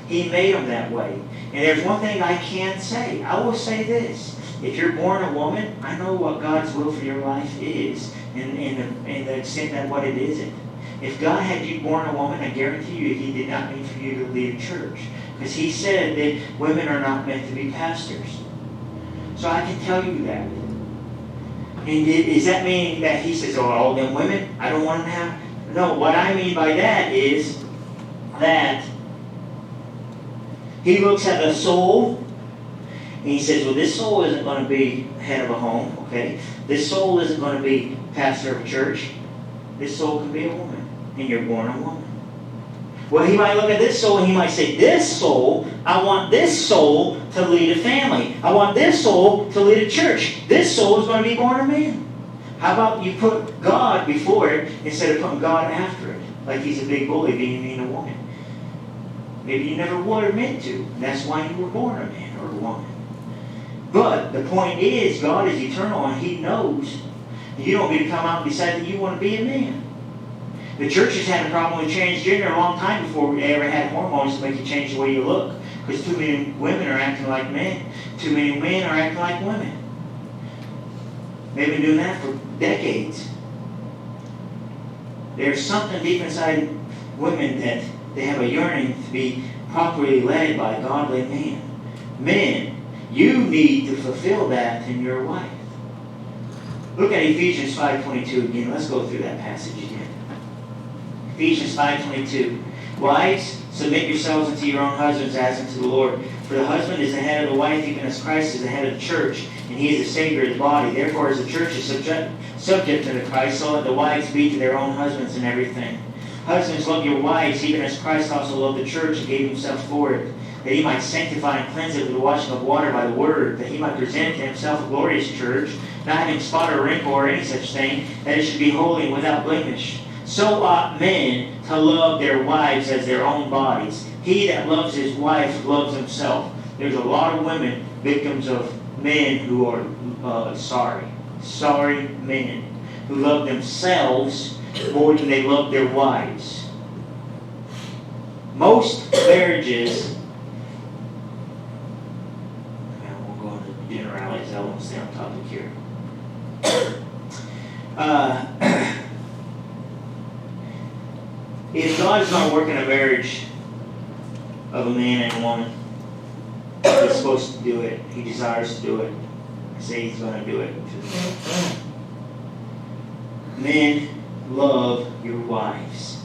He made them that way. And there's one thing I can say. I will say this. If you're born a woman, I know what God's will for your life is. And the extent that what it isn't. If God had you born a woman, I guarantee you He did not mean for you to lead a church. Because He said that women are not meant to be pastors. So I can tell you that. And does that mean that He says, oh, all them women, I don't want them to have... No, what I mean by that is that He looks at the soul, and He says, well, this soul isn't going to be head of a home, okay? This soul isn't going to be pastor of a church. This soul can be a woman, and you're born a woman. Well, He might look at this soul, and He might say, this soul, I want this soul to lead a family. I want this soul to lead a church. This soul is going to be born a man. How about you put God before it instead of putting God after it? Like He's a big bully being a woman. Maybe you never were meant to. And that's why you were born a man or a woman. But the point is, God is eternal and He knows. You don't get to come out and decide that you want to be a man. The church has had a problem with transgender a long time before we ever had hormones to make you change the way you look. Because too many women are acting like men. Too many men are acting like women. They've been doing that for decades. There's something deep inside women that they have a yearning to be properly led by a godly man. Men, you need to fulfill that in your wife. Look at Ephesians 5:22 again. Let's go through that passage again. Ephesians 5:22. Wives, submit yourselves unto your own husbands as unto the Lord. For the husband is the head of the wife, even as Christ is the head of the church, and He is the Savior of the body. Therefore, as the church is subject to Christ, so let the wives be to their own husbands in everything. Husbands, love your wives, even as Christ also loved the church and gave Himself for it, that He might sanctify and cleanse it with the washing of water by the word, that He might present to Himself a glorious church, not having spot or wrinkle or any such thing, that it should be holy and without blemish. So ought men to love their wives as their own bodies. He that loves his wife loves himself. There's a lot of women victims of men who are sorry. Sorry men who love themselves more than they love their wives. Most marriages, I won't go into generalities, I won't stay on topic here. If God's not working a marriage of a man and a woman, He's supposed to do it. He desires to do it. I say He's going to do it. Men, love your wives.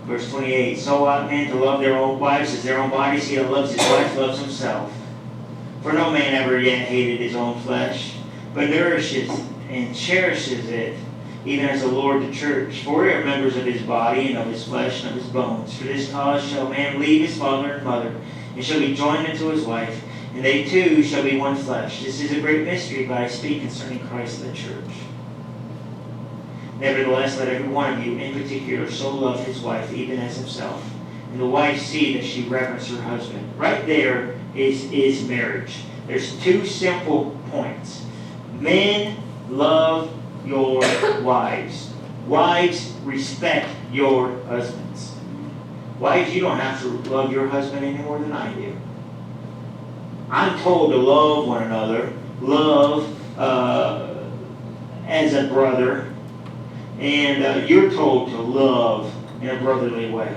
Verse 28, so ought men to love their own wives as their own bodies. He that loves his wife loves himself. For no man ever yet hated his own flesh, but nourishes and cherishes it, even as the Lord the church. For we are members of his body, and of his flesh, and of his bones. For this cause shall a man leave his father and mother, and shall be joined unto his wife, and they two shall be one flesh. This is a great mystery, but I speak concerning Christ and the church. Nevertheless, let every one of you in particular so love his wife, even as himself. And the wife see that she reverence her husband. Right there is marriage. There's two simple points. Men, love your wives. Wives, respect your husbands. Wives, you don't have to love your husband any more than I do. I'm told to love one another, love as a brother, and you're told to love in a brotherly way.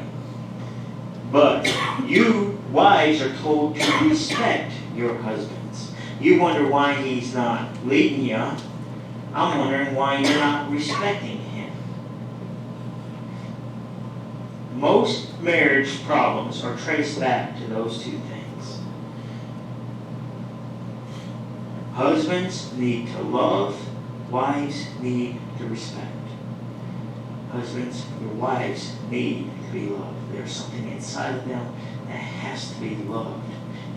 But you, wives, are told to respect your husbands. You wonder why he's not leading you. I'm wondering why you're not respecting him. Most marriage problems are traced back to those two things. Husbands need to love. Wives need to respect. Husbands, your wives need to be loved. There's something inside of them that has to be loved.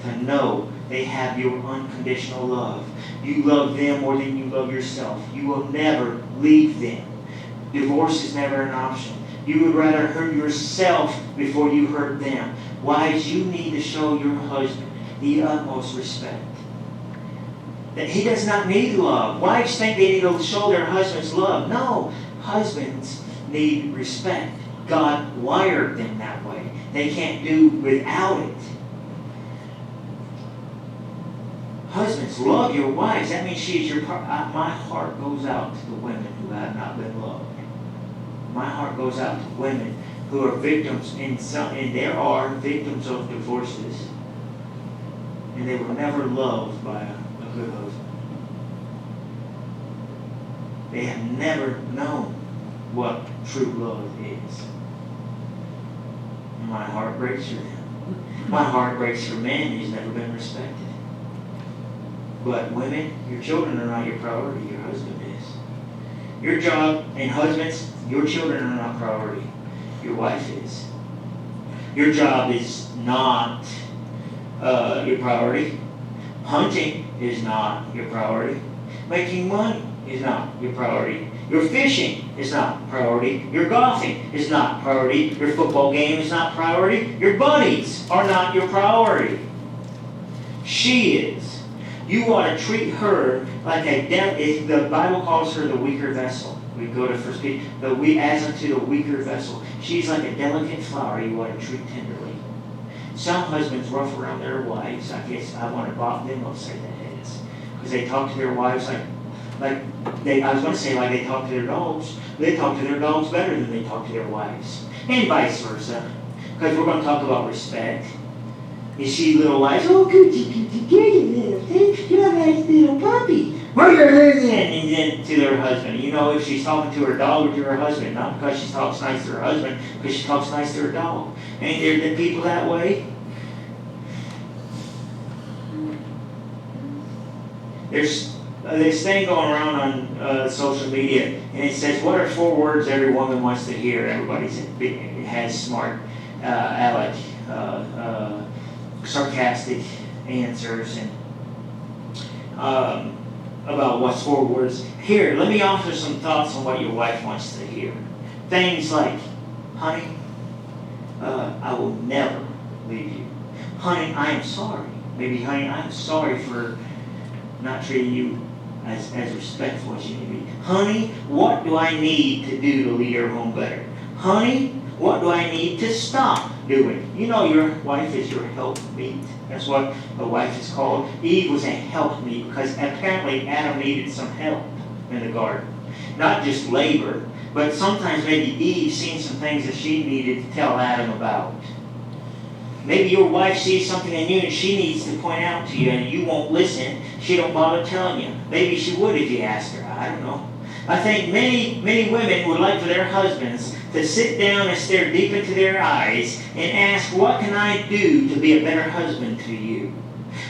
To know they have your unconditional love. You love them more than you love yourself. You will never leave them. Divorce is never an option. You would rather hurt yourself before you hurt them. Wives, you need to show your husband the utmost respect. That he does not need love. Wives think they need to show their husbands love. No, husbands need respect. God wired them that way. They can't do without it. Husbands, love your wives. That means she is your part. My heart goes out to the women who have not been loved. My heart goes out to women who are victims, and there are victims of divorces, and they were never loved by a good husband. They have never known what true love is. And my heart breaks for them. My heart breaks for men who's never been respected. But women, your children are not your priority. Your husband is. Your job, and husbands, your children are not priority. Your wife is. Your job is not your priority. Hunting is not your priority. Making money is not your priority. Your fishing is not priority. Your golfing is not priority. Your football game is not priority. Your buddies are not your priority. She is. You want to treat her like the Bible calls her the weaker vessel. We go to 1 Peter, as unto the weaker vessel. She's like a delicate flower you want to treat tenderly. Some husbands rough around their wives. I guess I want to bop them upside the heads. Because they talk to their wives like they talk to their dogs. They talk to their dogs better than they talk to their wives. And vice versa. Because we're going to talk about respect. You see little wives, oh, coochie, little thing, you're a nice little puppy. Where your hair then? And then to their husband. You know, if she's talking to her dog or to her husband, not because she talks nice to her husband, because she talks nice to her dog. Ain't there the people that way? There's this thing going around on social media, and it says, what are 4 words every woman wants to hear? Everybody has smart aleck, sarcastic answers and about what's 4 words. Here, let me offer some thoughts on what your wife wants to hear. Things like, honey, I will never leave you. Honey, I am sorry. Maybe, honey, I'm sorry for not treating you as respectful as you need to be. Honey, what do I need to do to lead our home better? Honey, what do I need to stop doing? You know your wife is your helpmeet. That's what a wife is called. Eve was a helpmeet because apparently Adam needed some help in the garden. Not just labor, but sometimes maybe Eve seen some things that she needed to tell Adam about. Maybe your wife sees something in you and she needs to point out to you and you won't listen. She don't bother telling you. Maybe she would if you asked her. I don't know. I think many women would like for their husbands to sit down and stare deep into their eyes and ask, what can I do to be a better husband to you?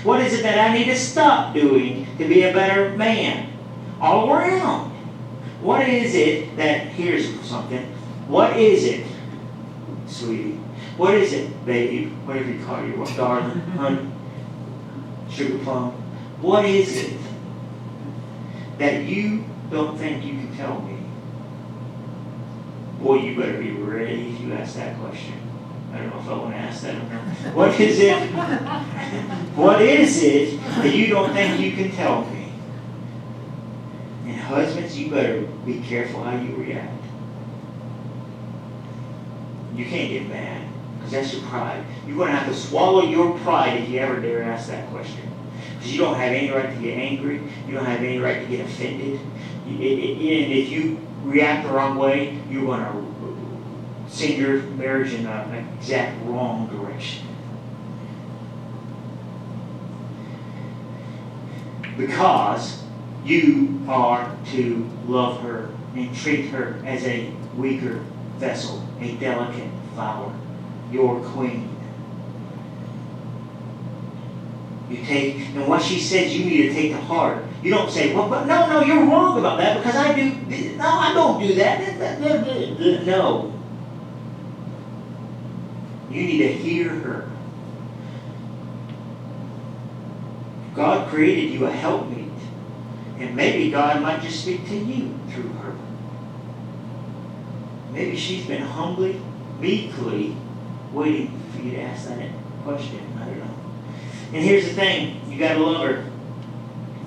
What is it that I need to stop doing to be a better man? All around. What is it that, here's something, what is it, sweetie? What is it, babe? Whatever you call you, darling, honey, sugar plum. What is it that you don't think you can tell me? Boy, you better be ready if you ask that question. I don't know if I want to ask that or not. What is it? What is it that you don't think you can tell me? And husbands, you better be careful how you react. You can't get mad. Because that's your pride. You're going to have to swallow your pride if you ever dare ask that question. Because you don't have any right to get angry. You don't have any right to get offended. And if you react the wrong way, you're going to send your marriage in an exact wrong direction. Because you are to love her and treat her as a weaker vessel, a delicate flower. Your queen. You take, and what she says you need to take to heart. You don't say, well, but no, you're wrong about that because I do. No, I don't do that. No. You need to hear her. God created you a helpmeet. And maybe God might just speak to you through her. Maybe she's been humbly, meekly waiting for you to ask that question. I don't know. And here's the thing. You got to love her.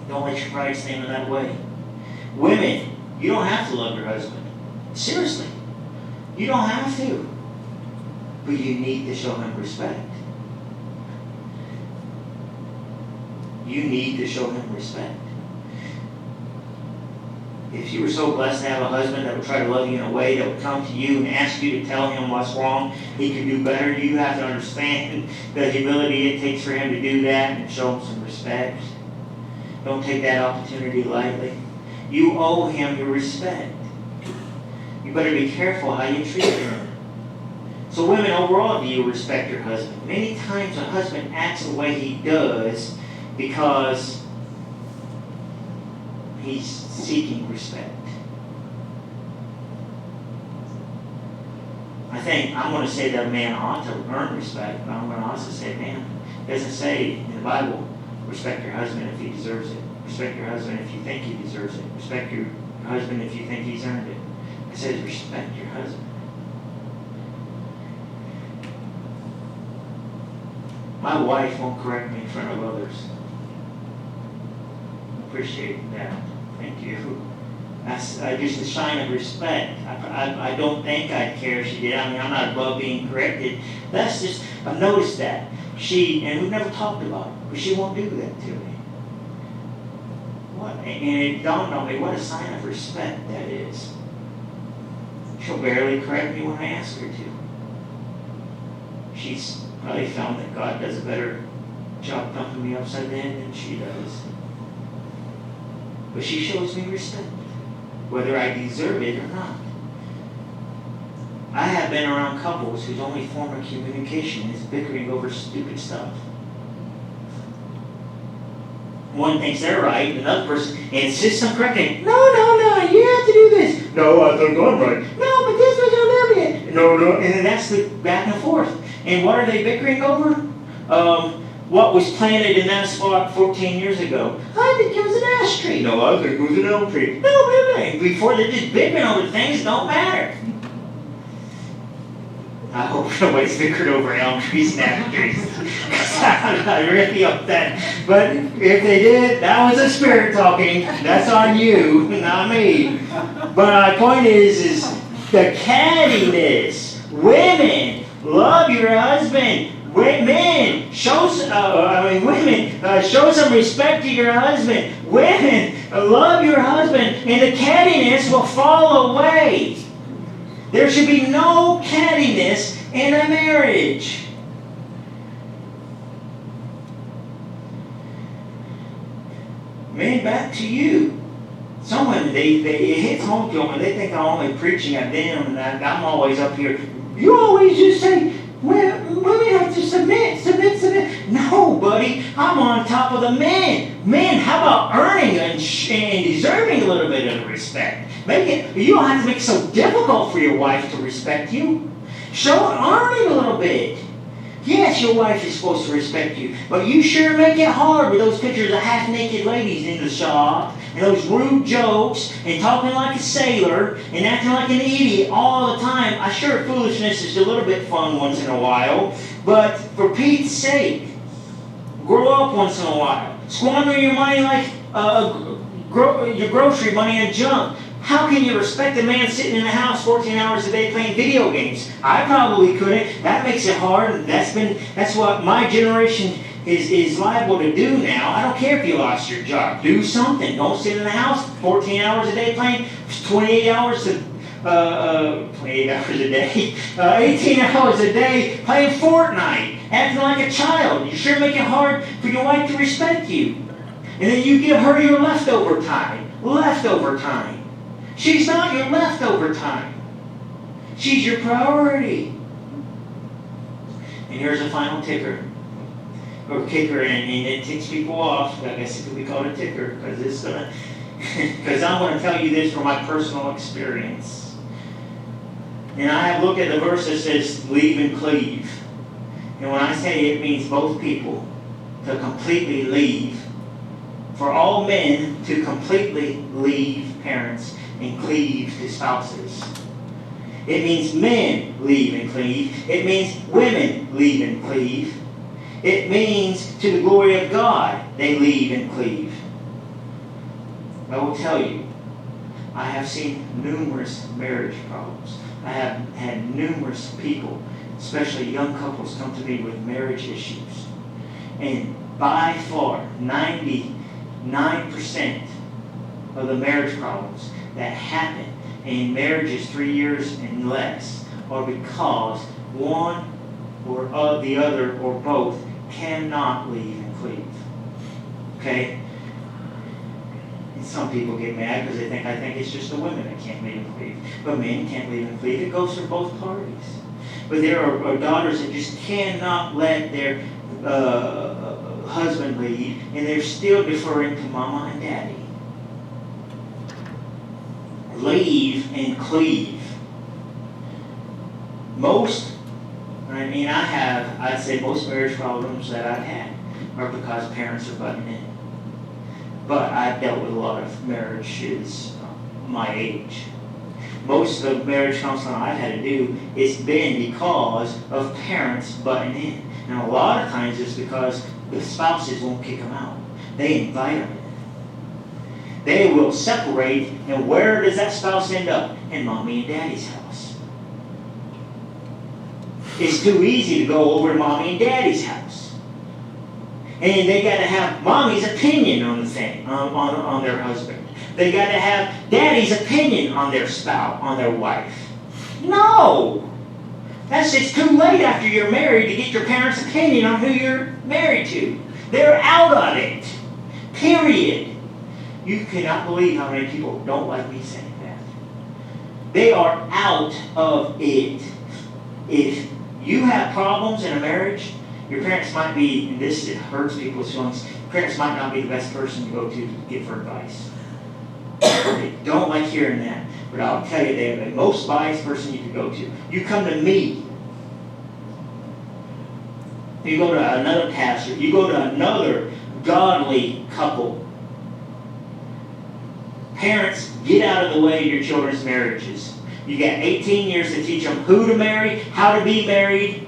Don't let your pride stand in that way. Women, you don't have to love your husband. Seriously. You don't have to. But you need to show him respect. You need to show him respect. If you were so blessed to have a husband that would try to love you in a way that would come to you and ask you to tell him what's wrong, he could do better, you have to understand the humility it takes for him to do that and show him some respect. Don't take that opportunity lightly. You owe him your respect. You better be careful how you treat him. So women, overall, do you respect your husband? Many times a husband acts the way he does because he's seeking respect. I think I'm going to say that a man ought to earn respect, but I'm going to also say, man, it doesn't say in the Bible, respect your husband if he deserves it. Respect your husband if you think he deserves it. Respect your husband if you think he's earned it. It says respect your husband. My wife won't correct me in front of others. Appreciate that. Thank you. That's just a sign of respect. I don't think I'd care if she did. I mean, I'm not above being corrected. That's just, I've noticed that. And we've never talked about it, but she won't do that to me. And it dawned on me what a sign of respect that is. She'll barely correct me when I ask her to. She's probably found that God does a better job thumping me upside the head than she does. But she shows me respect, whether I deserve it or not. I have been around couples whose only form of communication is bickering over stupid stuff. One thinks they're right, another person insists on correcting. No, you have to do this. No, I think I'm right. No, but this was your limit. No, and then that's the back and forth. And what are they bickering over? What was planted in that spot 14 years ago? I think it was an ash tree. No, I think it was an elm tree. No, before they're just bickering over things that don't matter. I hope nobody's bickered over elm trees and ash trees. I really upset. But if they did, that was the Spirit talking. That's on you, not me. But my point is the cattiness. Women, love your husband. Men, show some respect to your husband. Women, love your husband, and the cattiness will fall away. There should be no cattiness in a marriage. Man, back to you. Some women, it hits home to them, and they think I'm only preaching at them, and I'm always up here. You always just say, women have to submit. No, buddy, I'm on top of the men. Men, how about earning and deserving a little bit of respect? You don't have to make it so difficult for your wife to respect you. Earn it a little bit. Yes, your wife is supposed to respect you, but you sure make it hard with those pictures of half-naked ladies in the shop, and those rude jokes, and talking like a sailor, and acting like an idiot all the time. I sure foolishness is a little bit fun once in a while, but for Pete's sake, grow up once in a while. Squander your money like your grocery money on junk. How can you respect a man sitting in the house 14 hours a day playing video games? I probably couldn't. That makes it hard. That's what my generation is liable to do now. I don't care if you lost your job. Do something. Don't sit in the house 14 hours a day playing 28 hours a 28 hours a day, 18 hours a day playing Fortnite, acting like a child. You sure make it hard for your wife to respect you. And then you give her your leftover time. Leftover time. She's not your leftover time. She's your priority. And here's a final kicker, and it ticks people off. I guess it could be called a ticker, because I'm going to tell you this from my personal experience. And I have looked at the verse that says, leave and cleave. And when I say it means both people to completely leave, for all men to completely leave parents and cleave to spouses. It means men leave and cleave. It means women leave and cleave. It means to the glory of God they leave and cleave. I will tell you, I have seen numerous marriage problems. I have had numerous people, especially young couples, come to me with marriage issues. And by far, 99% of the marriage problems that happen in marriages 3 years and less are because one or the other or both cannot leave and cleave. Okay? And some people get mad because I think it's just the women that can't leave and cleave. But men can't leave and cleave. It goes for both parties. But there are daughters that just cannot let their husband leave, and they're still deferring to mama and daddy. Leave and cleave. I'd say most marriage problems that I've had are because parents are butting in. But I've dealt with a lot of marriages my age. Most of the marriage counseling I've had to do, it's been because of parents butting in. And a lot of times it's because the spouses won't kick them out. They invite them in. They will separate, and where does that spouse end up? In mommy and daddy's house. It's too easy to go over to mommy and daddy's house. And they got to have mommy's opinion on the thing, on their husband. They got to have daddy's opinion on their spouse, on their wife. No! It's too late after you're married to get your parents' opinion on who you're married to. They're out of it. Period. You cannot believe how many people don't like me saying that. They are out of it. If you have problems in a marriage, your parents might be, and it hurts people's feelings, your parents might not be the best person to go to get for advice. They don't like hearing that. But I'll tell you, they're the most wise person you could go to. You come to me. You go to another pastor. You go to another godly couple. Parents, get out of the way of your children's marriages. You got 18 years to teach them who to marry, how to be married,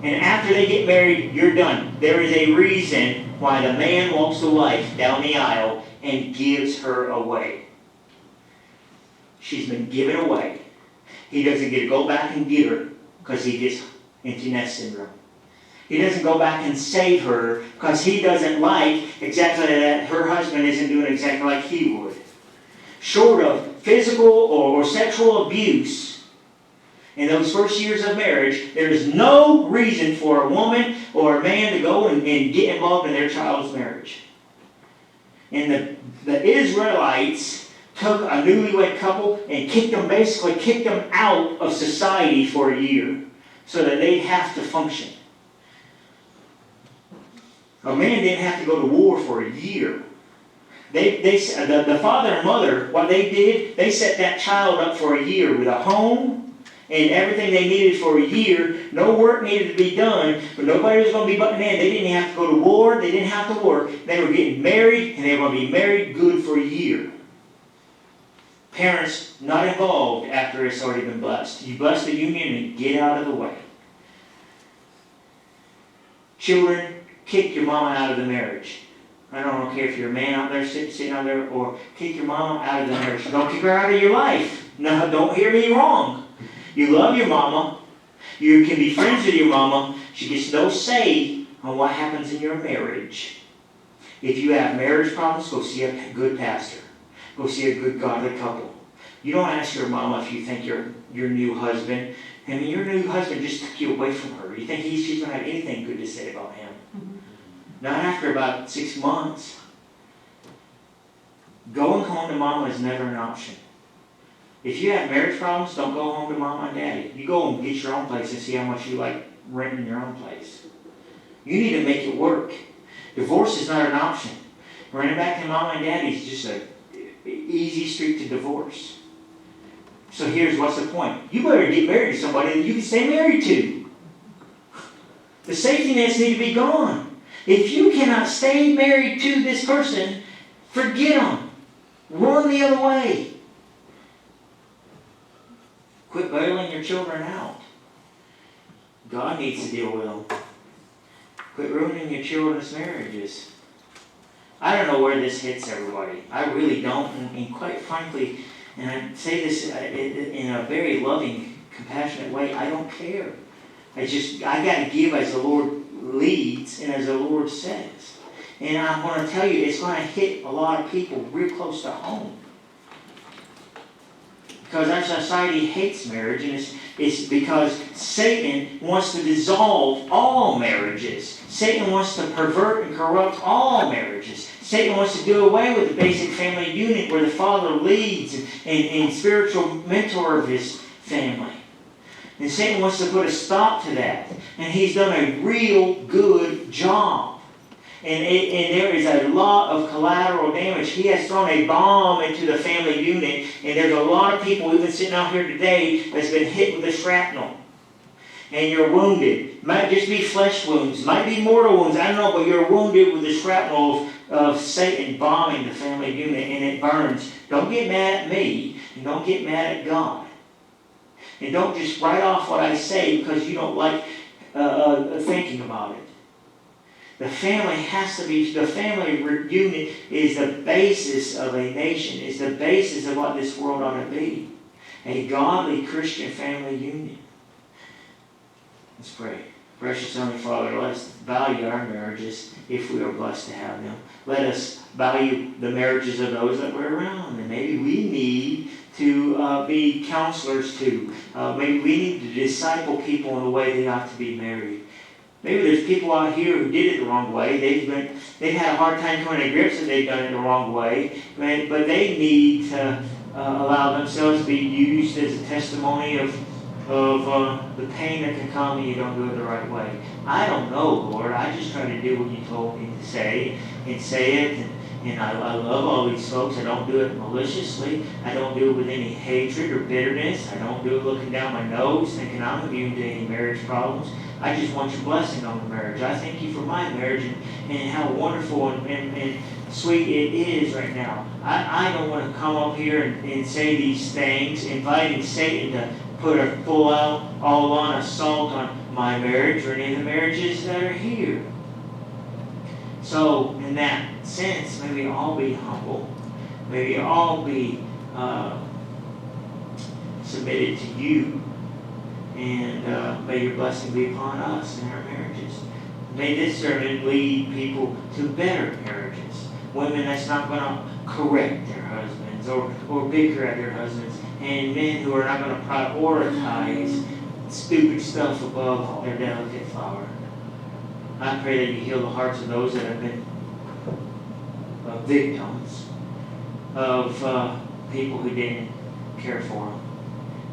And after they get married, you're done. There is a reason why the man walks the wife down the aisle and gives her away. She's been given away. He doesn't get to go back and get her because he gets empty nest syndrome. He doesn't go back and save her because he doesn't like exactly that her husband isn't doing exactly like he would. Short of physical or sexual abuse in those first years of marriage, there is no reason for a woman or a man to go and get involved in their child's marriage. And the Israelites took a newlywed couple and basically kicked them out of society for a year so that they'd have to function. A man didn't have to go to war for a year. The father and mother, what they did, they set that child up for a year with a home and everything they needed for a year. No work needed to be done, but nobody was going to be butting in. They didn't have to go to war. They didn't have to work. They were getting married, and they were going to be married good for a year. Parents not involved after it's already been blessed. You bless the union and get out of the way. Children, kick your mama out of the marriage. I don't care if you're a man out there sitting out there, or kick your mama out of the marriage. Don't kick her out of your life. No, don't hear me wrong. You love your mama. You can be friends with your mama. She gets no say on what happens in your marriage. If you have marriage problems, go see a good pastor. Go see a good godly couple. You don't ask your mama if you think your new husband, your new husband just took you away from her. You think she's going to have anything good to say about him? Not after about 6 months. Going home to mama is never an option. If you have marriage problems, don't go home to mama and daddy. You go and get your own place and see how much you like renting your own place. You need to make it work. Divorce is not an option. Running back to mama and daddy is just an easy street to divorce. So here's what's the point. You better get married to somebody that you can stay married to. The safety nets need to be gone. If you cannot stay married to this person, forget them. Run the other way. Quit bailing your children out. God needs to deal with them. Quit ruining your children's marriages. I don't know where this hits everybody. I really don't. And quite frankly, and I say this in a very loving, compassionate way, I don't care. I got to give as the Lord leads and as the Lord says. And I'm going to tell you, it's going to hit a lot of people real close to home. Because our society hates marriage, and it's because Satan wants to dissolve all marriages. Satan wants to pervert and corrupt all marriages. Satan wants to do away with the basic family unit where the father leads and spiritual mentor of his family. And Satan wants to put a stop to that. And he's done a real good job. And there is a lot of collateral damage. He has thrown a bomb into the family unit. And there's a lot of people, even sitting out here today, that's been hit with a shrapnel. And you're wounded. Might just be flesh wounds. Might be mortal wounds. I don't know, but you're wounded with the shrapnel of Satan bombing the family unit. And it burns. Don't get mad at me. And don't get mad at God. And don't just write off what I say because you don't like thinking about it. The family has to be, the family unit is the basis of a nation, is the basis of what this world ought to be. A godly Christian family union. Let's pray. Precious Heavenly Father, let us value our marriages if we are blessed to have them. Let us value the marriages of those that we're around. And maybe we need to be counselors too. Maybe we need to disciple people in the way they ought to be married. Maybe there's people out here who did it the wrong way. They've had a hard time coming to grips that they've done it the wrong way. But they need to allow themselves to be used as a testimony of the pain that can come when you don't do it the right way. I don't know, Lord. I just try to do what you told me to say and say it. And I love all these folks. I don't do it maliciously. I don't do it with any hatred or bitterness. I don't do it looking down my nose thinking I'm immune to any marriage problems. I just want your blessing on the marriage. I thank you for my marriage and how wonderful and sweet it is right now. I don't want to come up here and say these things, inviting Satan to put a full-out, all-on assault on my marriage or any of the marriages that are here. So, in that sense, may we all be humble. May we all be submitted to you. And may your blessing be upon us in our marriages. May this sermon lead people to better marriages. Women that's not going to correct their husbands or bicker at their husbands. And men who are not going to prioritize stupid stuff above their delicate flower. I pray that you heal the hearts of those that have been victims of people who didn't care for them.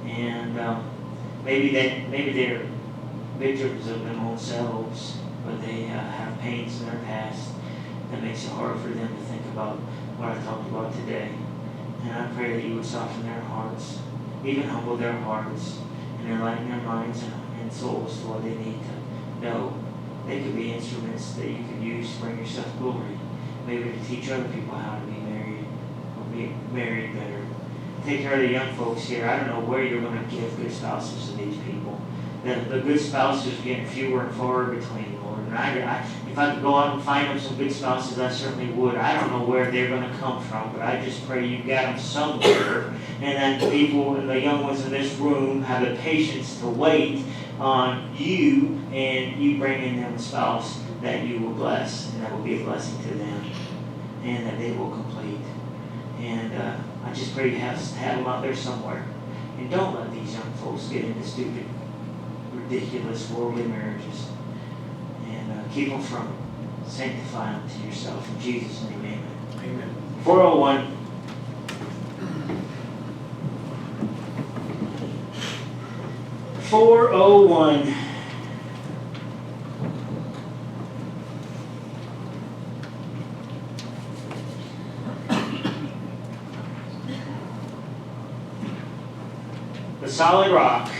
And maybe they're victims of their own selves, but they have pains in their past that makes it hard for them to think about what I talked about today. And I pray that you would soften their hearts, even humble their hearts, and enlighten their minds and souls to what they need to know. They could be instruments that you could use to bring yourself glory. Maybe to teach other people how to be married or be married better. Take care of the young folks here. I don't know where you're going to give good spouses to these people. The good spouses are getting fewer and far between, Lord. And if I could go out and find them some good spouses, I certainly would. I don't know where they're going to come from, but I just pray you got them somewhere. And that the people, the young ones in this room, have the patience to wait on you, and you bring in them a spouse that you will bless, and that will be a blessing to them, and that they will complete. And I just pray you have them out there somewhere. And don't let these young folks get into stupid, ridiculous, worldly marriages. And keep them from sanctifying them to yourself. In Jesus' name, amen. Amen. 401. The solid rock